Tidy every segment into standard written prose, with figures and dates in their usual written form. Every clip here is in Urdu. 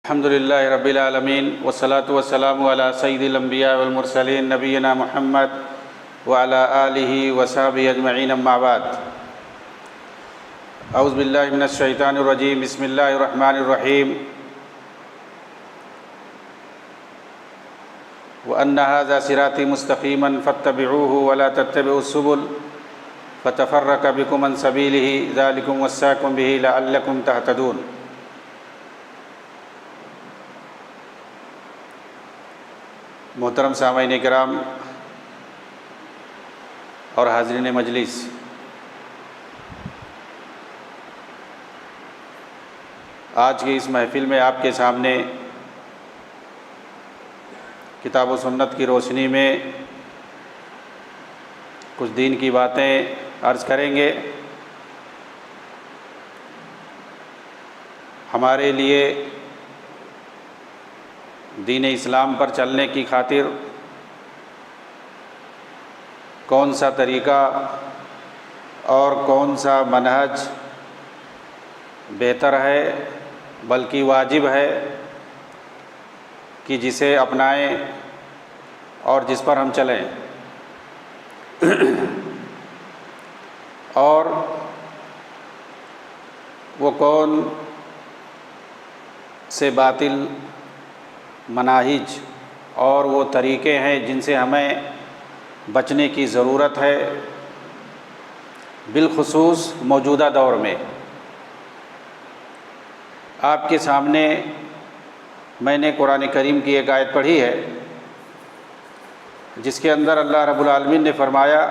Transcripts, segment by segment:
الحمد للہ رب العالمین والصلاة والسلام علی سید الانبیاء والمرسلین نبینا محمد وعلی آلہ وصحبہ اجمعین اما بعد اعوذ باللہ من الشیطان الرجیم بسم اللہ الرحمن الرحیم وَأَنَّ هَذَا صِرَاطِي مُسْتَقِيمًا فَاتَّبِعُوهُ وَلَا تَتَّبِعُوا السُّبُلَ فَتَفَرَّقَ بِكُمْ عَنْ سَبِيلِهِ ذَلِكُمْ وَصَّاكُمْ بِهِ لَعَلَّكُمْ تَهْتَدُونَ۔ محترم سامعین کرام اور حاضرین مجلس، آج کی اس محفل میں آپ کے سامنے کتاب و سنت کی روشنی میں کچھ دین کی باتیں عرض کریں گے۔ ہمارے لیے دین اسلام پر چلنے کی خاطر کون سا طریقہ اور کون سا منہج بہتر ہے بلکہ واجب ہے کہ جسے اپنائیں اور جس پر ہم چلیں، اور وہ کون سے باطل مناہج اور وہ طریقے ہیں جن سے ہمیں بچنے کی ضرورت ہے، بالخصوص موجودہ دور میں۔ آپ کے سامنے میں نے قرآن کریم کی ایک آیت پڑھی ہے جس کے اندر اللہ رب العالمین نے فرمایا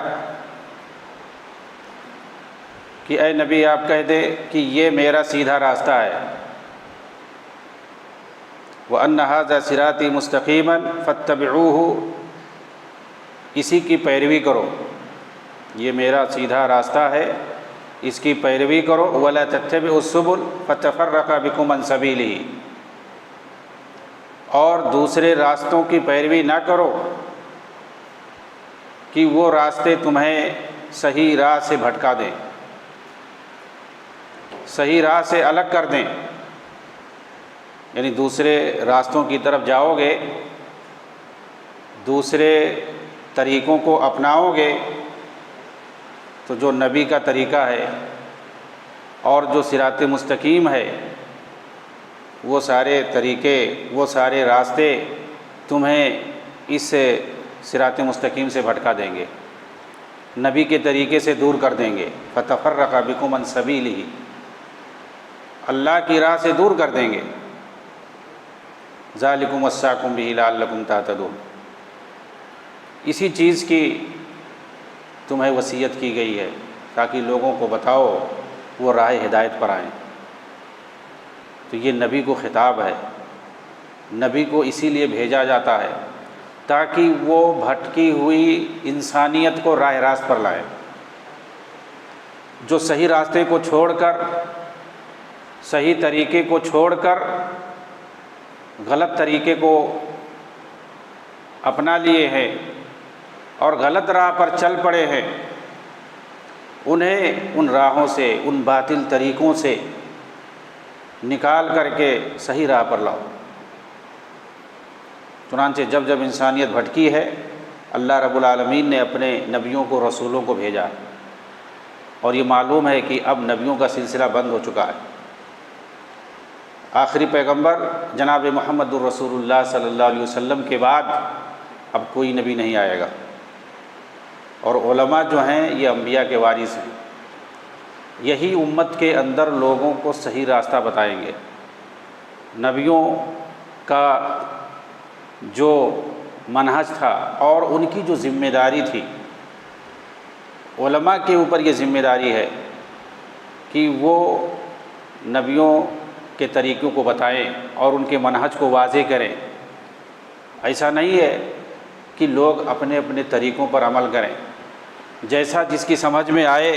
کہ اے نبی آپ کہہ دے کہ یہ میرا سیدھا راستہ ہے، وَأَنَّ هَذَا صِرَاطِي مُسْتَقِيمًا فَاتَّبِعُوهُ، اسی کی پیروی کرو، یہ میرا سیدھا راستہ ہے، اس کی پیروی کرو، وَلَا تَتَّبِعُوا السُّبُلَ فَتَفَرَّقَ بِكُمْ عَنْ سَبِيلِهِ، اور دوسرے راستوں کی پیروی نہ کرو کہ وہ راستے تمہیں صحیح راہ سے بھٹکا دیں، صحیح راہ سے الگ کر دیں، یعنی دوسرے راستوں کی طرف جاؤ گے، دوسرے طریقوں کو اپناؤ گے تو جو نبی کا طریقہ ہے اور جو صراط مستقیم ہے، وہ سارے طریقے، وہ سارے راستے تمہیں اس صراط مستقیم سے بھٹکا دیں گے، نبی کے طریقے سے دور کر دیں گے۔ فَتَفَرَّقَ بِكُمْ عَنْ سَبِيلِهِ، اللہ کی راہ سے دور کر دیں گے۔ ذَلِكُمْ وَصَّاكُمْ بِهِ لَعَلَّكُمْ تَهْتَدُونَ، اسی چیز کی تمہیں وصیت کی گئی ہے تاکہ لوگوں کو بتاؤ وہ راہ ہدایت پر آئیں۔ تو یہ نبی کو خطاب ہے، نبی کو اسی لیے بھیجا جاتا ہے تاکہ وہ بھٹکی ہوئی انسانیت کو راہ راست پر لائے، جو صحیح راستے کو چھوڑ کر، صحیح طریقے کو چھوڑ کر غلط طریقے کو اپنا لیے ہیں اور غلط راہ پر چل پڑے ہیں، انہیں ان راہوں سے، ان باطل طریقوں سے نکال کر کے صحیح راہ پر لاؤ۔ چنانچہ جب جب انسانیت بھٹکی ہے، اللہ رب العالمین نے اپنے نبیوں کو، رسولوں کو بھیجا، اور یہ معلوم ہے کہ اب نبیوں کا سلسلہ بند ہو چکا ہے۔ آخری پیغمبر جناب محمد الرسول اللہ صلی اللہ علیہ وسلم کے بعد اب کوئی نبی نہیں آئے گا، اور علماء جو ہیں یہ انبیاء کے وارث ہیں، یہی امت کے اندر لوگوں کو صحیح راستہ بتائیں گے۔ نبیوں کا جو منہج تھا اور ان کی جو ذمہ داری تھی، علماء کے اوپر یہ ذمہ داری ہے کہ وہ نبیوں کے طریقوں کو بتائیں اور ان کے منہج کو واضح کریں۔ ایسا نہیں ہے کہ لوگ اپنے اپنے طریقوں پر عمل کریں، جیسا جس کی سمجھ میں آئے،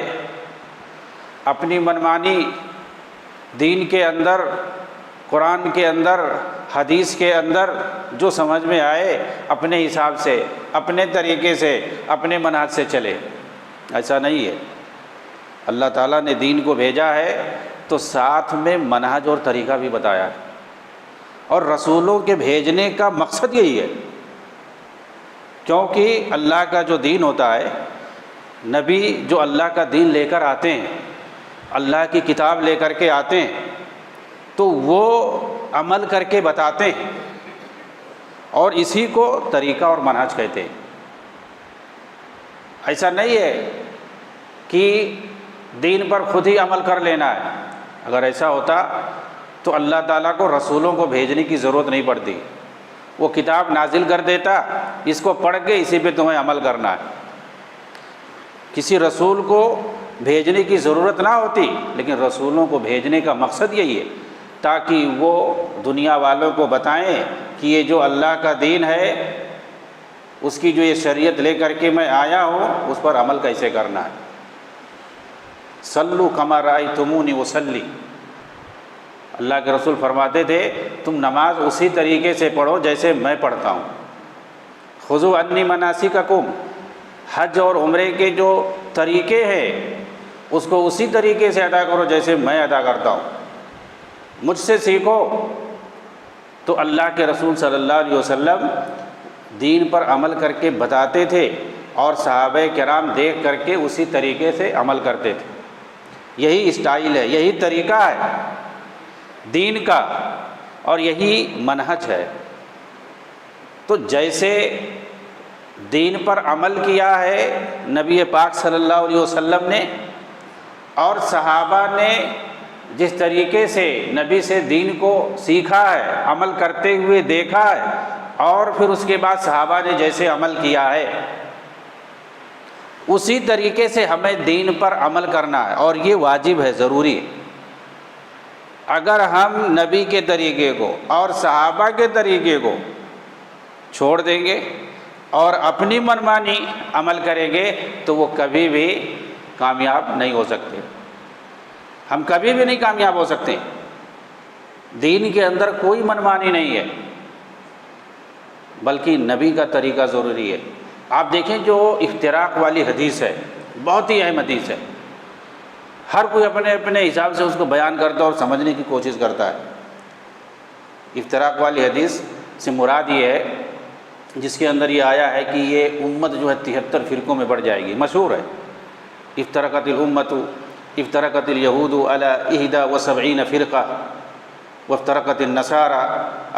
اپنی منمانی دین کے اندر، قرآن کے اندر، حدیث کے اندر جو سمجھ میں آئے اپنے حساب سے، اپنے طریقے سے، اپنے منہج سے چلے۔ ایسا نہیں ہے، اللہ تعالیٰ نے دین کو بھیجا ہے تو ساتھ میں منہج اور طریقہ بھی بتایا ہے، اور رسولوں کے بھیجنے کا مقصد یہی ہے، کیونکہ اللہ کا جو دین ہوتا ہے، نبی جو اللہ کا دین لے کر آتے ہیں، اللہ کی کتاب لے کر کے آتے ہیں، تو وہ عمل کر کے بتاتے ہیں، اور اسی کو طریقہ اور منہج کہتے ہیں۔ ایسا نہیں ہے کہ دین پر خود ہی عمل کر لینا ہے۔ اگر ایسا ہوتا تو اللہ تعالیٰ کو رسولوں کو بھیجنے کی ضرورت نہیں پڑتی، وہ کتاب نازل کر دیتا، اس کو پڑھ کے اسی پہ تمہیں عمل کرنا ہے۔ کسی رسول کو بھیجنے کی ضرورت نہ ہوتی، لیکن رسولوں کو بھیجنے کا مقصد یہی ہے تاکہ وہ دنیا والوں کو بتائیں کہ یہ جو اللہ کا دین ہے، اس کی جو یہ شریعت لے کر کے میں آیا ہوں، اس پر عمل کیسے کرنا ہے۔ صلو کما رأیتمونی اصلی، اللہ کے رسول فرماتے تھے تم نماز اسی طریقے سے پڑھو جیسے میں پڑھتا ہوں۔ خذوا عنی مناسککم، حج اور عمرے کے جو طریقے ہیں اس کو اسی طریقے سے ادا کرو جیسے میں ادا کرتا ہوں، مجھ سے سیکھو۔ تو اللہ کے رسول صلی اللہ علیہ وسلم دین پر عمل کر کے بتاتے تھے، اور صحابہ کرام دیکھ کر کے اسی طریقے سے عمل کرتے تھے۔ یہی اسٹائل ہے، یہی طریقہ ہے دین کا، اور یہی منہج ہے۔ تو جیسے دین پر عمل کیا ہے نبی پاک صلی اللہ علیہ وسلم نے، اور صحابہ نے جس طریقے سے نبی سے دین کو سیکھا ہے، عمل کرتے ہوئے دیکھا ہے، اور پھر اس کے بعد صحابہ نے جیسے عمل کیا ہے، اسی طریقے سے ہمیں دین پر عمل کرنا ہے، اور یہ واجب ہے، ضروری ہے۔ اگر ہم نبی کے طریقے کو اور صحابہ کے طریقے کو چھوڑ دیں گے اور اپنی منمانی عمل کریں گے تو وہ کبھی بھی کامیاب نہیں ہو سکتے، ہم کبھی بھی نہیں کامیاب ہو سکتے۔ دین کے اندر کوئی منمانی نہیں ہے، بلکہ نبی کا طریقہ ضروری ہے۔ آپ دیکھیں جو افتراق والی حدیث ہے، بہت ہی اہم حدیث ہے، ہر کوئی اپنے اپنے حساب سے اس کو بیان کرتا ہے اور سمجھنے کی کوشش کرتا ہے۔ افتراق والی حدیث سے مراد یہ ہے جس کے اندر یہ آیا ہے کہ یہ امت جو ہے 73 فرقوں میں بڑھ جائے گی، مشہور ہے۔ افترقت الامت، افترقت الیہود علی 71 فرقہ، وافترقت النصارى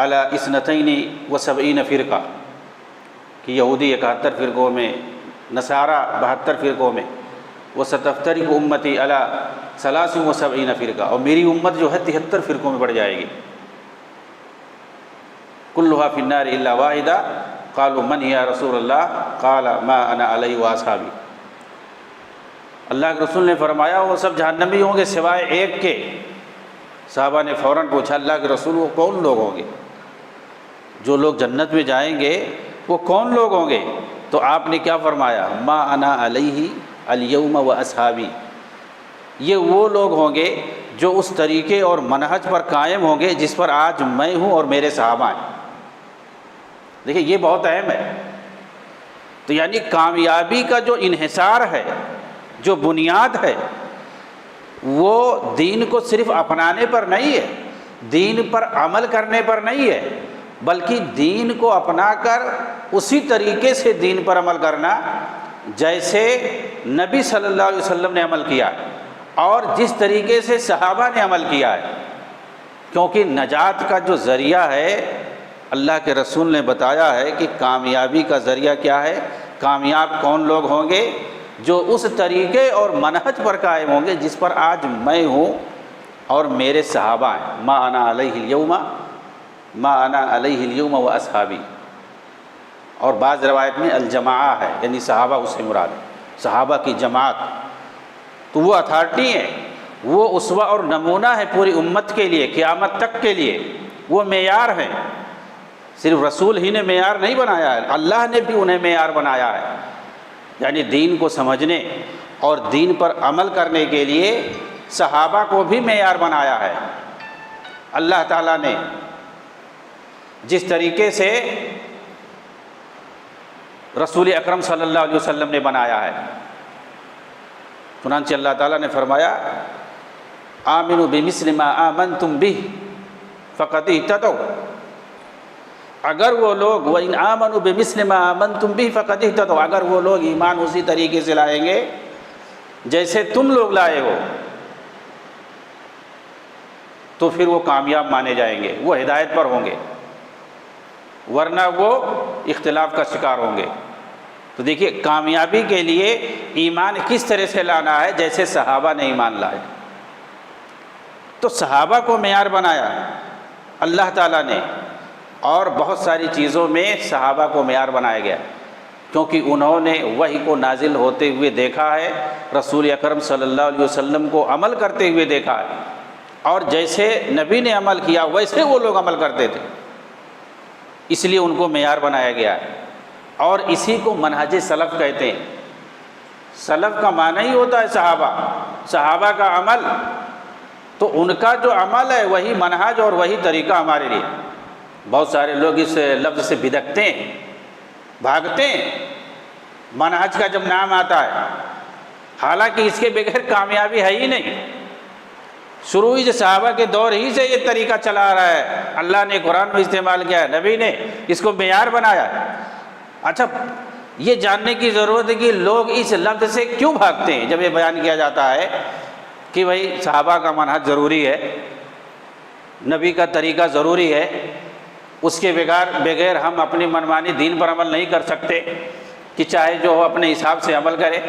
علی 72 فرقہ، کہ یہودی 71 فرقوں میں، نصارہ 72 فرقوں میں، وستفترق امتی علی 73 فرقہ، اور میری امت جو ہے 73 فرقوں میں بڑھ جائے گی۔ کلھا فی النار الا واحدہ، قالوا من یا رسول اللہ، قال ما انا علیہ واصحابی۔ اللہ کے رسول نے فرمایا وہ سب جہنمی ہوں گے سوائے ایک کے۔ صحابہ نے فوراً پوچھا اللہ کے رسول وہ کون لوگ ہوں گے؟ جو لوگ جنت میں جائیں گے وہ کون لوگ ہوں گے؟ تو آپ نے کیا فرمایا؟ ما انا علیہ الیوم و اصحابی، یہ وہ لوگ ہوں گے جو اس طریقے اور منہج پر قائم ہوں گے جس پر آج میں ہوں اور میرے صحابہ ہیں۔ دیکھیں یہ بہت اہم ہے۔ تو یعنی کامیابی کا جو انحصار ہے، جو بنیاد ہے، وہ دین کو صرف اپنانے پر نہیں ہے، دین پر عمل کرنے پر نہیں ہے، بلکہ دین کو اپنا کر اسی طریقے سے دین پر عمل کرنا جیسے نبی صلی اللہ علیہ وسلم نے عمل کیا ہے اور جس طریقے سے صحابہ نے عمل کیا ہے۔ کیونکہ نجات کا جو ذریعہ ہے، اللہ کے رسول نے بتایا ہے کہ کامیابی کا ذریعہ کیا ہے، کامیاب کون لوگ ہوں گے؟ جو اس طریقے اور منہج پر قائم ہوں گے جس پر آج میں ہوں اور میرے صحابہ ہیں۔ ما انا علیہ اليوم، ما انا علیہ اليوم و اصحابی۔ اور بعض روایت میں الجماعہ ہے، یعنی صحابہ اس سے مراد ہے، صحابہ کی جماعت۔ تو وہ اتھارٹی ہے، وہ اسوہ اور نمونہ ہے پوری امت کے لیے، قیامت تک کے لیے وہ معیار ہیں۔ صرف رسول ہی نے معیار نہیں بنایا ہے، اللہ نے بھی انہیں معیار بنایا ہے، یعنی دین کو سمجھنے اور دین پر عمل کرنے کے لیے صحابہ کو بھی معیار بنایا ہے۔ اللہ تعالیٰ نے جس طریقے سے رسول اکرم صلی اللہ علیہ وسلم نے بنایا ہے، چنانچہ اللہ تعالیٰ نے فرمایا آمنوا بمثل ما آمنتم بہ فقد اہتدوا، اگر وہ لوگ وَإِنْ آمَنُوا بِمِثْلِ مَا آمَنْتُمْ بِهِ فَقَدْ اهْتَدَوْا، اگر وہ لوگ ایمان اسی طریقے سے لائیں گے جیسے تم لوگ لائے ہو تو پھر وہ کامیاب مانے جائیں گے، وہ ہدایت پر ہوں گے، ورنہ وہ اختلاف کا شکار ہوں گے۔ تو دیکھیے کامیابی کے لیے ایمان کس طرح سے لانا ہے، جیسے صحابہ نے ایمان لائے۔ تو صحابہ کو معیار بنایا اللہ تعالیٰ نے، اور بہت ساری چیزوں میں صحابہ کو معیار بنایا گیا، کیونکہ انہوں نے وحی کو نازل ہوتے ہوئے دیکھا ہے، رسول اکرم صلی اللہ علیہ وسلم کو عمل کرتے ہوئے دیکھا ہے، اور جیسے نبی نے عمل کیا ویسے وہ لوگ عمل کرتے تھے، اس لیے ان کو معیار بنایا گیا ہے۔ اور اسی کو منہج سلف کہتے ہیں۔ سلف کا معنی ہی ہوتا ہے صحابہ، صحابہ کا عمل، تو ان کا جو عمل ہے وہی منہج اور وہی طریقہ ہمارے لیے۔ بہت سارے لوگ اس لفظ سے بدکتے ہیں، بھاگتے ہیں منہج کا جب نام آتا ہے، حالانکہ اس کے بغیر کامیابی ہے ہی نہیں۔ شروع ہی سے صحابہ کے دور ہی سے یہ طریقہ چلا آ رہا ہے، اللہ نے قرآن میں استعمال کیا ہے، نبی نے اس کو معیار بنایا ہے۔ اچھا یہ جاننے کی ضرورت ہے کہ لوگ اس لفظ سے کیوں بھاگتے ہیں جب یہ بیان کیا جاتا ہے کہ بھائی صحابہ کا منہج ضروری ہے، نبی کا طریقہ ضروری ہے، اس کے بغیر ہم اپنی منمانی دین پر عمل نہیں کر سکتے، کہ چاہے جو ہو اپنے حساب سے عمل کرے۔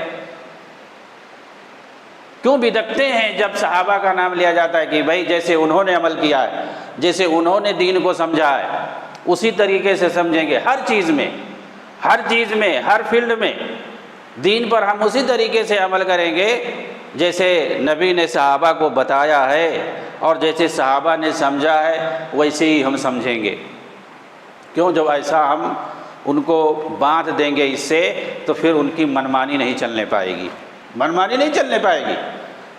کیوں بدکتے ہیں جب صحابہ کا نام لیا جاتا ہے کہ بھائی جیسے انہوں نے عمل کیا ہے، جیسے انہوں نے دین کو سمجھا ہے اسی طریقے سے سمجھیں گے، ہر چیز میں، ہر فیلڈ میں دین پر ہم اسی طریقے سے عمل کریں گے جیسے نبی نے صحابہ کو بتایا ہے، اور جیسے صحابہ نے سمجھا ہے ویسے ہی ہم سمجھیں گے۔ کیوں؟ جب ایسا ہم ان کو باندھ دیں گے اس سے تو پھر ان کی منمانی نہیں چلنے پائے گی، منمانی نہیں چلنے پائے گی،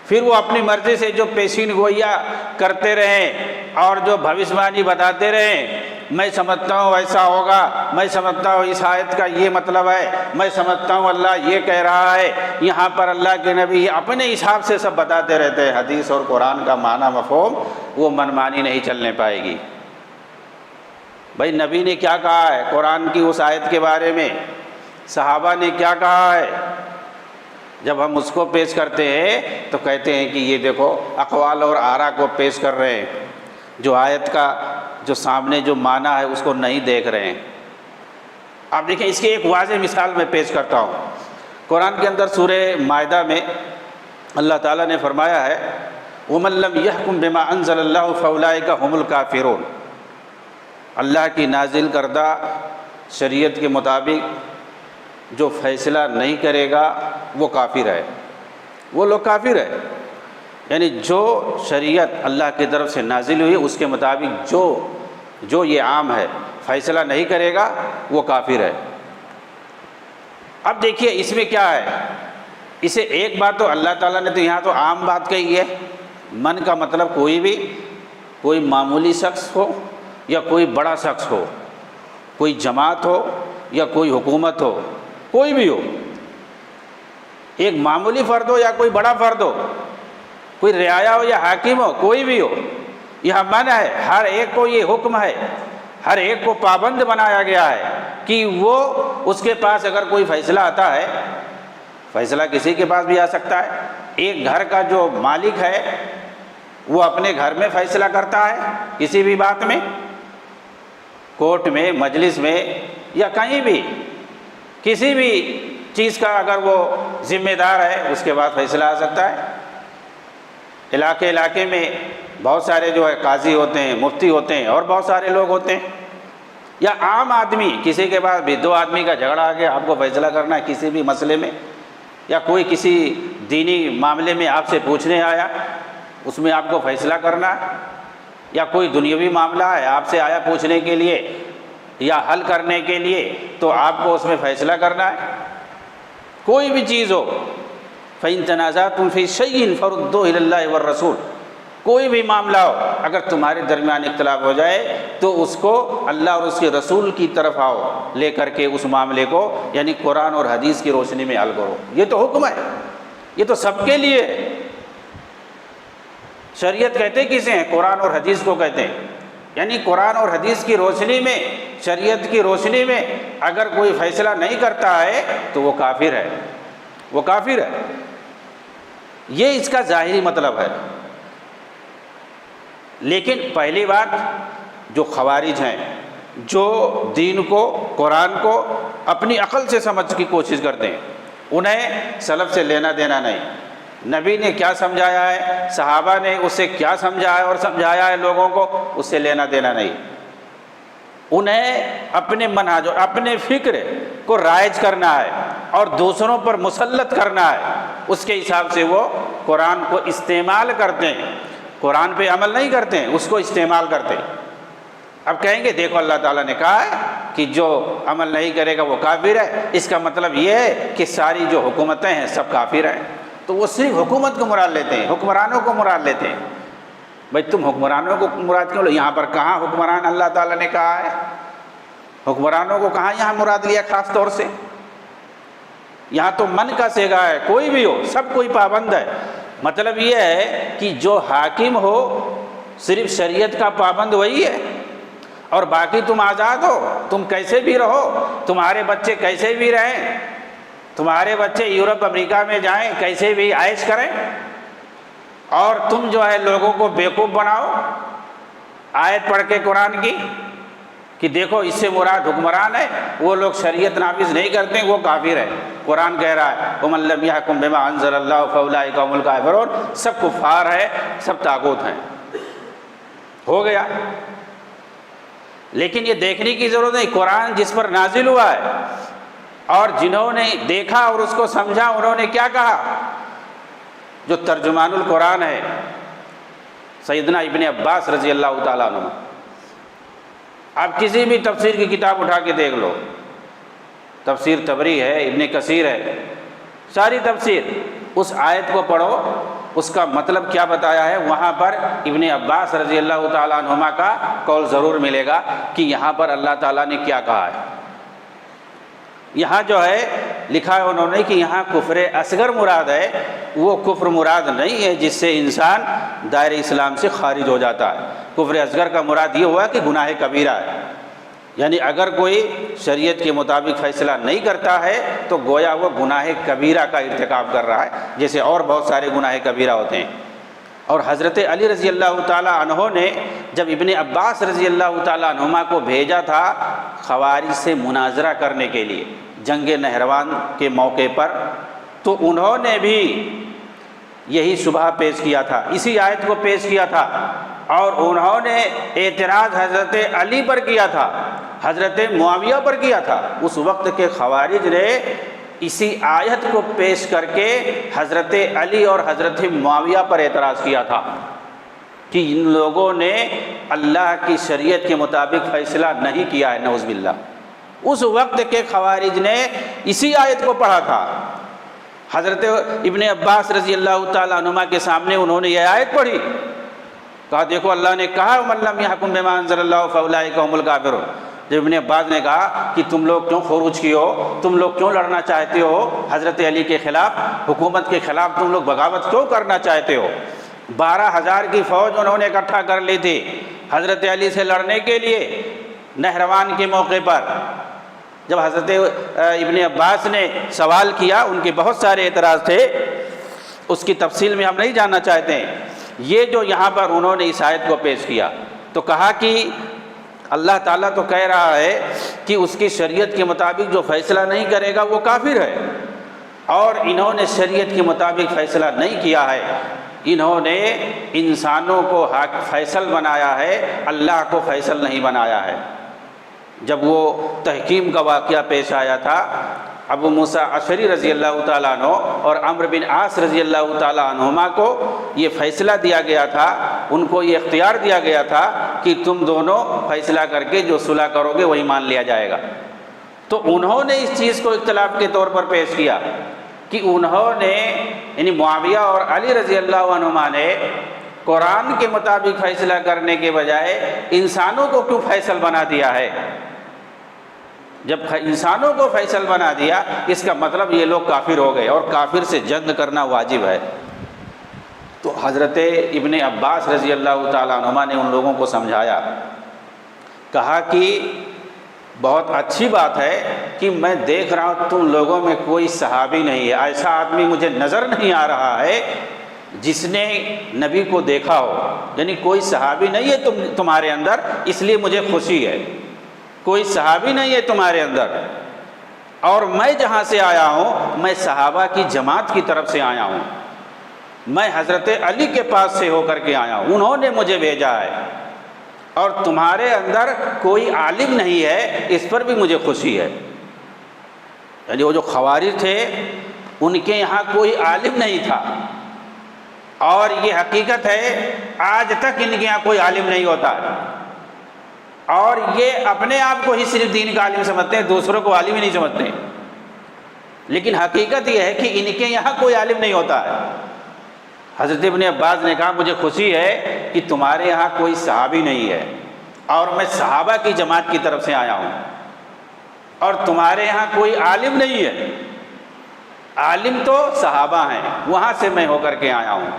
پھر وہ اپنی مرضی سے جو پیشین گوئیاں کرتے رہیں اور جو بھوشوانی بتاتے رہیں، میں سمجھتا ہوں ایسا ہوگا، میں سمجھتا ہوں اس آیت کا یہ مطلب ہے، میں سمجھتا ہوں اللہ یہ کہہ رہا ہے، یہاں پر اللہ کے نبی اپنے حساب سے سب بتاتے رہتے ہیں، حدیث اور قرآن کا معنی مفہوم، وہ منمانی نہیں چلنے پائے گی۔ بھائی نبی نے کیا کہا ہے قرآن کی اس آیت کے بارے میں، صحابہ نے کیا کہا ہے، جب ہم اس کو پیش کرتے ہیں تو کہتے ہیں کہ یہ دیکھو اقوال اور آراء کو پیش کر رہے ہیں، جو آیت کا جو سامنے جو معنی ہے اس کو نہیں دیکھ رہے ہیں۔ آپ دیکھیں اس کی ایک واضح مثال میں پیش کرتا ہوں۔ قرآن کے اندر سورہ مائدہ میں اللہ تعالیٰ نے فرمایا ہے وَمَن لَّمْ يَحْكُم بِمَا أَنزَلَ اللَّهُ فَأُولَٰئِكَ هُمُ الْكَافِرُونَ، اللہ کی نازل کردہ شریعت کے مطابق جو فیصلہ نہیں کرے گا وہ کافر ہے، وہ لوگ کافر ہے۔ یعنی جو شریعت اللہ کی طرف سے نازل ہوئی اس کے مطابق جو یہ عام ہے فیصلہ نہیں کرے گا وہ کافر ہے۔ اب دیکھیے اس میں کیا ہے، اسے ایک بات تو اللہ تعالیٰ نے تو یہاں تو عام بات کہی ہے، من کا مطلب کوئی معمولی شخص ہو یا کوئی بڑا شخص ہو، کوئی جماعت ہو یا کوئی حکومت ہو، کوئی بھی ہو، ایک معمولی فرد ہو یا کوئی بڑا فرد ہو، کوئی رعایا ہو یا حاکم ہو، کوئی بھی ہو، یہ من ہے، ہر ایک کو یہ حکم ہے، ہر ایک کو پابند بنایا گیا ہے کہ وہ اس کے پاس اگر کوئی فیصلہ آتا ہے، فیصلہ کسی کے پاس بھی آ سکتا ہے، ایک گھر کا جو مالک ہے وہ اپنے گھر میں فیصلہ کرتا ہے کسی بھی بات میں، کورٹ میں، مجلس میں یا کہیں بھی، کسی بھی چیز کا اگر وہ ذمہ دار ہے اس کے بعد فیصلہ آ سکتا ہے۔ علاقے میں بہت سارے جو ہے قاضی ہوتے ہیں، مفتی ہوتے ہیں اور بہت سارے لوگ ہوتے ہیں، یا عام آدمی کسی کے پاس بھی دو آدمی کا جھگڑا آ گیا، آپ کو فیصلہ کرنا ہے کسی بھی مسئلے میں، یا کوئی کسی دینی معاملے میں آپ سے پوچھنے آیا اس میں آپ کو فیصلہ کرنا ہے، یا کوئی دنیاوی معاملہ ہے آپ سے آیا پوچھنے کے لیے یا حل کرنے کے لیے تو آپ کو اس میں فیصلہ کرنا ہے۔ کوئی بھی چیز ہو، فَإِن تَنَازَعْتُمْ فِي شَيْءٍ فَرُدُّوهُ إِلَى اللَّهِ وَالرَّسُولِ، کوئی بھی معاملہ ہو اگر تمہارے درمیان اختلاف ہو جائے تو اس کو اللہ اور اس کے رسول کی طرف آؤ لے کر کے اس معاملے کو، یعنی قرآن اور حدیث کی روشنی میں حل کرو۔ یہ تو حکم ہے، یہ تو سب کے لیے ہے۔ شریعت کہتے کسے ہیں؟ قرآن اور حدیث کو کہتے ہیں۔ یعنی قرآن اور حدیث کی روشنی میں، شریعت کی روشنی میں اگر کوئی فیصلہ نہیں کرتا ہے تو وہ کافر ہے، وہ کافر ہے۔ یہ اس کا ظاہری مطلب ہے۔ لیکن پہلی بات، جو خوارج ہیں، جو دین کو، قرآن کو اپنی عقل سے سمجھ کی کوشش کرتے ہیں، انہیں سلف سے لینا دینا نہیں۔ نبی نے کیا سمجھایا ہے، صحابہ نے اسے کیا سمجھایا اور سمجھایا ہے لوگوں کو، اس سے لینا دینا نہیں۔ انہیں اپنے منہج اور اپنے فکر کو رائج کرنا ہے اور دوسروں پر مسلط کرنا ہے، اس کے حساب سے وہ قرآن کو استعمال کرتے ہیں، قرآن پہ عمل نہیں کرتے ہیں، اس کو استعمال کرتے ہیں۔ اب کہیں گے دیکھو اللہ تعالیٰ نے کہا ہے کہ جو عمل نہیں کرے گا وہ کافر ہے، اس کا مطلب یہ ہے کہ ساری جو حکومتیں ہیں سب کافر ہیں، تو وہ صرف حکومت کو مراد لیتے ہیں، حکمرانوں کو مراد لیتے ہیں۔ بھائی تم حکمرانوں کو مراد کیوں لو؟ یہاں پر کہاں حکمران اللہ تعالیٰ نے کہا ہے؟ حکمرانوں کو کہاں یہاں مراد لیا خاص طور سے؟ یہاں تو من کا سیگا ہے، کوئی بھی ہو سب کوئی پابند ہے۔ مطلب یہ ہے کہ جو حاکم ہو صرف شریعت کا پابند وہی ہے، اور باقی تم آزاد ہو، تم کیسے بھی رہو، تمہارے بچے کیسے بھی رہیں، تمہارے بچے یورپ امریکہ میں جائیں، کیسے بھی عائش کریں، اور تم جو ہے لوگوں کو بیوقوف بناؤ آیت پڑھ کے قرآن کی کہ دیکھو اس سے مراد حکمران ہے، وہ لوگ شریعت نافذ نہیں کرتے وہ کافر ہے۔ قرآن کہہ رہا ہے وَمَن لَّمْ يَحْكُم بِمَا أَنزَلَ اللَّهُ فَأُولَٰئِكَ هُمُ الْكَافِرُونَ، سب کفار ہے، سب طاغوت ہیں، ہو گیا۔ لیکن یہ دیکھنے کی ضرورت نہیں، قرآن جس پر نازل ہوا ہے اور جنہوں نے دیکھا اور اس کو سمجھا انہوں نے کیا کہا؟ جو ترجمان القرآن ہے سیدنا ابن عباس رضی اللہ تعالیٰ عنہ، آپ کسی بھی تفسیر کی کتاب اٹھا کے دیکھ لو، تفسیر طبری ہے، ابن کثیر ہے، ساری تفسیر، اس آیت کو پڑھو، اس کا مطلب کیا بتایا ہے، وہاں پر ابن عباس رضی اللہ تعالیٰ عنہما کا قول ضرور ملے گا کہ یہاں پر اللہ تعالیٰ نے کیا کہا ہے۔ یہاں جو ہے لکھا ہے انہوں نے کہ یہاں کفر اصغر مراد ہے، وہ کفر مراد نہیں ہے جس سے انسان دائرہ اسلام سے خارج ہو جاتا ہے۔ کفر اصغر کا مراد یہ ہوا کہ گناہ کبیرہ ہے، یعنی اگر کوئی شریعت کے مطابق فیصلہ نہیں کرتا ہے تو گویا وہ گناہ کبیرہ کا ارتکاب کر رہا ہے، جیسے اور بہت سارے گناہ کبیرہ ہوتے ہیں۔ اور حضرت علی رضی اللہ تعالیٰ عنہ نے جب ابن عباس رضی اللہ تعالیٰ عنہما کو بھیجا تھا خوارج سے مناظرہ کرنے کے لیے جنگ نہروان کے موقع پر، تو انہوں نے بھی یہی شبہ پیش کیا تھا، اسی آیت کو پیش کیا تھا، اور انہوں نے اعتراض حضرت علی پر کیا تھا، حضرت معاویہ پر کیا تھا۔ اس وقت کے خوارج نے اسی آیت کو پیش کر کے حضرت علی اور حضرت معاویہ پر اعتراض کیا تھا کہ ان لوگوں نے اللہ کی شریعت کے مطابق فیصلہ نہیں کیا ہے، نعوذ باللہ۔ اس وقت کے خوارج نے اسی آیت کو پڑھا تھا، حضرت ابن عباس رضی اللہ تعالیٰ عنہما کے سامنے انہوں نے یہ آیت پڑھی، کہا دیکھو اللہ نے کہا وَمَن لَّمْ يَحْكُم بِمَا أَنزَلَ اللَّهُ فَأُولَٰئِكَ هُمُ الْكَافِرُونَ۔ جب ابن عباس نے کہا کہ تم لوگ کیوں خروج کی ہو، تم لوگ کیوں لڑنا چاہتے ہو حضرت علی کے خلاف، حکومت کے خلاف تم لوگ بغاوت کیوں کرنا چاہتے ہو؟ 12,000 کی فوج انہوں نے اکٹھا کر لی تھی حضرت علی سے لڑنے کے لیے نہروان کے موقع پر۔ جب حضرت ابن عباس نے سوال کیا، ان کے بہت سارے اعتراض تھے، اس کی تفصیل میں ہم نہیں جاننا چاہتے ہیں۔ یہ جو یہاں پر انہوں نے اس آیت کو پیش کیا تو کہا کہ اللہ تعالیٰ تو کہہ رہا ہے کہ اس کی شریعت کے مطابق جو فیصلہ نہیں کرے گا وہ کافر ہے، اور انہوں نے شریعت کے مطابق فیصلہ نہیں کیا ہے، انہوں نے انسانوں کو فیصل بنایا ہے، اللہ کو فیصل نہیں بنایا ہے۔ جب وہ تحکیم کا واقعہ پیش آیا تھا، ابو موسیٰ اشعری رضی اللہ تعالیٰ عنہ اور عمرو بن عاص رضی اللہ تعالیٰ عنہما کو یہ فیصلہ دیا گیا تھا، ان کو یہ اختیار دیا گیا تھا کہ تم دونوں فیصلہ کر کے جو صلح کرو گے وہی مان لیا جائے گا۔ تو انہوں نے اس چیز کو اختلاف کے طور پر پیش کیا کہ انہوں نے یعنی معاویہ اور علی رضی اللہ عنہما نے قرآن کے مطابق فیصلہ کرنے کے بجائے انسانوں کو کیوں فیصل بنا دیا ہے؟ جب انسانوں کو فیصل بنا دیا اس کا مطلب یہ لوگ کافر ہو گئے، اور کافر سے جنگ کرنا واجب ہے۔ تو حضرت ابن عباس رضی اللہ تعالیٰ عنہما نے ان لوگوں کو سمجھایا کہا کہ بہت اچھی بات ہے کہ میں دیکھ رہا ہوں تم لوگوں میں کوئی صحابی نہیں ہے، ایسا آدمی مجھے نظر نہیں آ رہا ہے جس نے نبی کو دیکھا ہو، یعنی کوئی صحابی نہیں ہے تمہارے اندر، اس لیے مجھے خوشی ہے، کوئی صحابی نہیں ہے تمہارے اندر، اور میں جہاں سے آیا ہوں میں صحابہ کی جماعت کی طرف سے آیا ہوں، میں حضرت علی کے پاس سے ہو کر کے آیا ہوں، انہوں نے مجھے بھیجا ہے، اور تمہارے اندر کوئی عالم نہیں ہے، اس پر بھی مجھے خوشی ہے۔ یعنی وہ جو خوارج تھے ان کے یہاں کوئی عالم نہیں تھا، اور یہ حقیقت ہے آج تک ان کے یہاں کوئی عالم نہیں ہوتا ہے، اور یہ اپنے آپ کو ہی صرف دین کا عالم سمجھتے ہیں، دوسروں کو عالم ہی نہیں سمجھتے، لیکن حقیقت یہ ہے کہ ان کے یہاں کوئی عالم نہیں ہوتا ہے۔ حضرت ابن عباس نے کہا مجھے خوشی ہے کہ تمہارے یہاں کوئی صحابی نہیں ہے، اور میں صحابہ کی جماعت کی طرف سے آیا ہوں، اور تمہارے یہاں کوئی عالم نہیں ہے، عالم تو صحابہ ہیں، وہاں سے میں ہو کر کے آیا ہوں،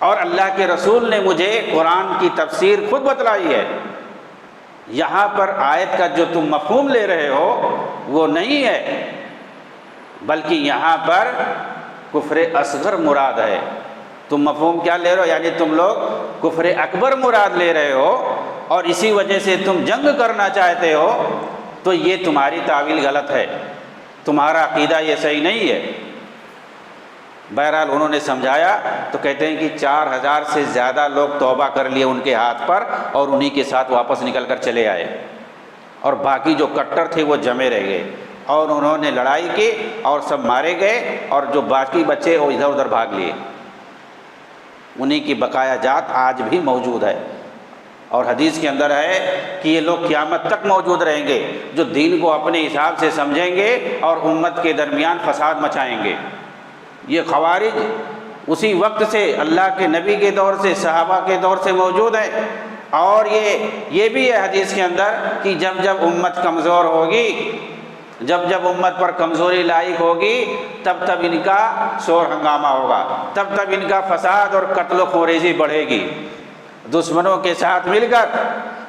اور اللہ کے رسول نے مجھے قرآن کی تفسیر خود بتلائی ہے، یہاں پر آیت کا جو تم مفہوم لے رہے ہو وہ نہیں ہے، بلکہ یہاں پر کفر اصغر مراد ہے۔ تم مفہوم کیا لے رہے ہو؟ یعنی تم لوگ کفر اکبر مراد لے رہے ہو، اور اسی وجہ سے تم جنگ کرنا چاہتے ہو، تو یہ تمہاری تعویل غلط ہے، تمہارا عقیدہ یہ صحیح نہیں ہے۔ بہرحال انہوں نے سمجھایا، تو کہتے ہیں کہ 4000 سے زیادہ لوگ توبہ کر لیے ان کے ہاتھ پر، اور انہی کے ساتھ واپس نکل کر چلے آئے، اور باقی جو کٹر تھے وہ جمے رہ گئے، اور انہوں نے لڑائی کی اور سب مارے گئے، اور جو باقی بچے وہ ادھر ادھر بھاگ لیے۔ انہی کی بقایا جات آج بھی موجود ہے، اور حدیث کے اندر ہے کہ یہ لوگ قیامت تک موجود رہیں گے، جو دین کو اپنے حساب سے سمجھیں گے اور امت کے درمیان فساد مچائیں گے۔ یہ خوارج اسی وقت سے اللہ کے نبی کے دور سے، صحابہ کے دور سے موجود ہے، اور یہ بھی ہے حدیث کے اندر کہ جب جب امت کمزور ہوگی، جب جب امت پر کمزوری لاحق ہوگی، تب تب ان کا شور ہنگامہ ہوگا، تب تب ان کا فساد اور قتل و خوریزی بڑھے گی، دشمنوں کے ساتھ مل کر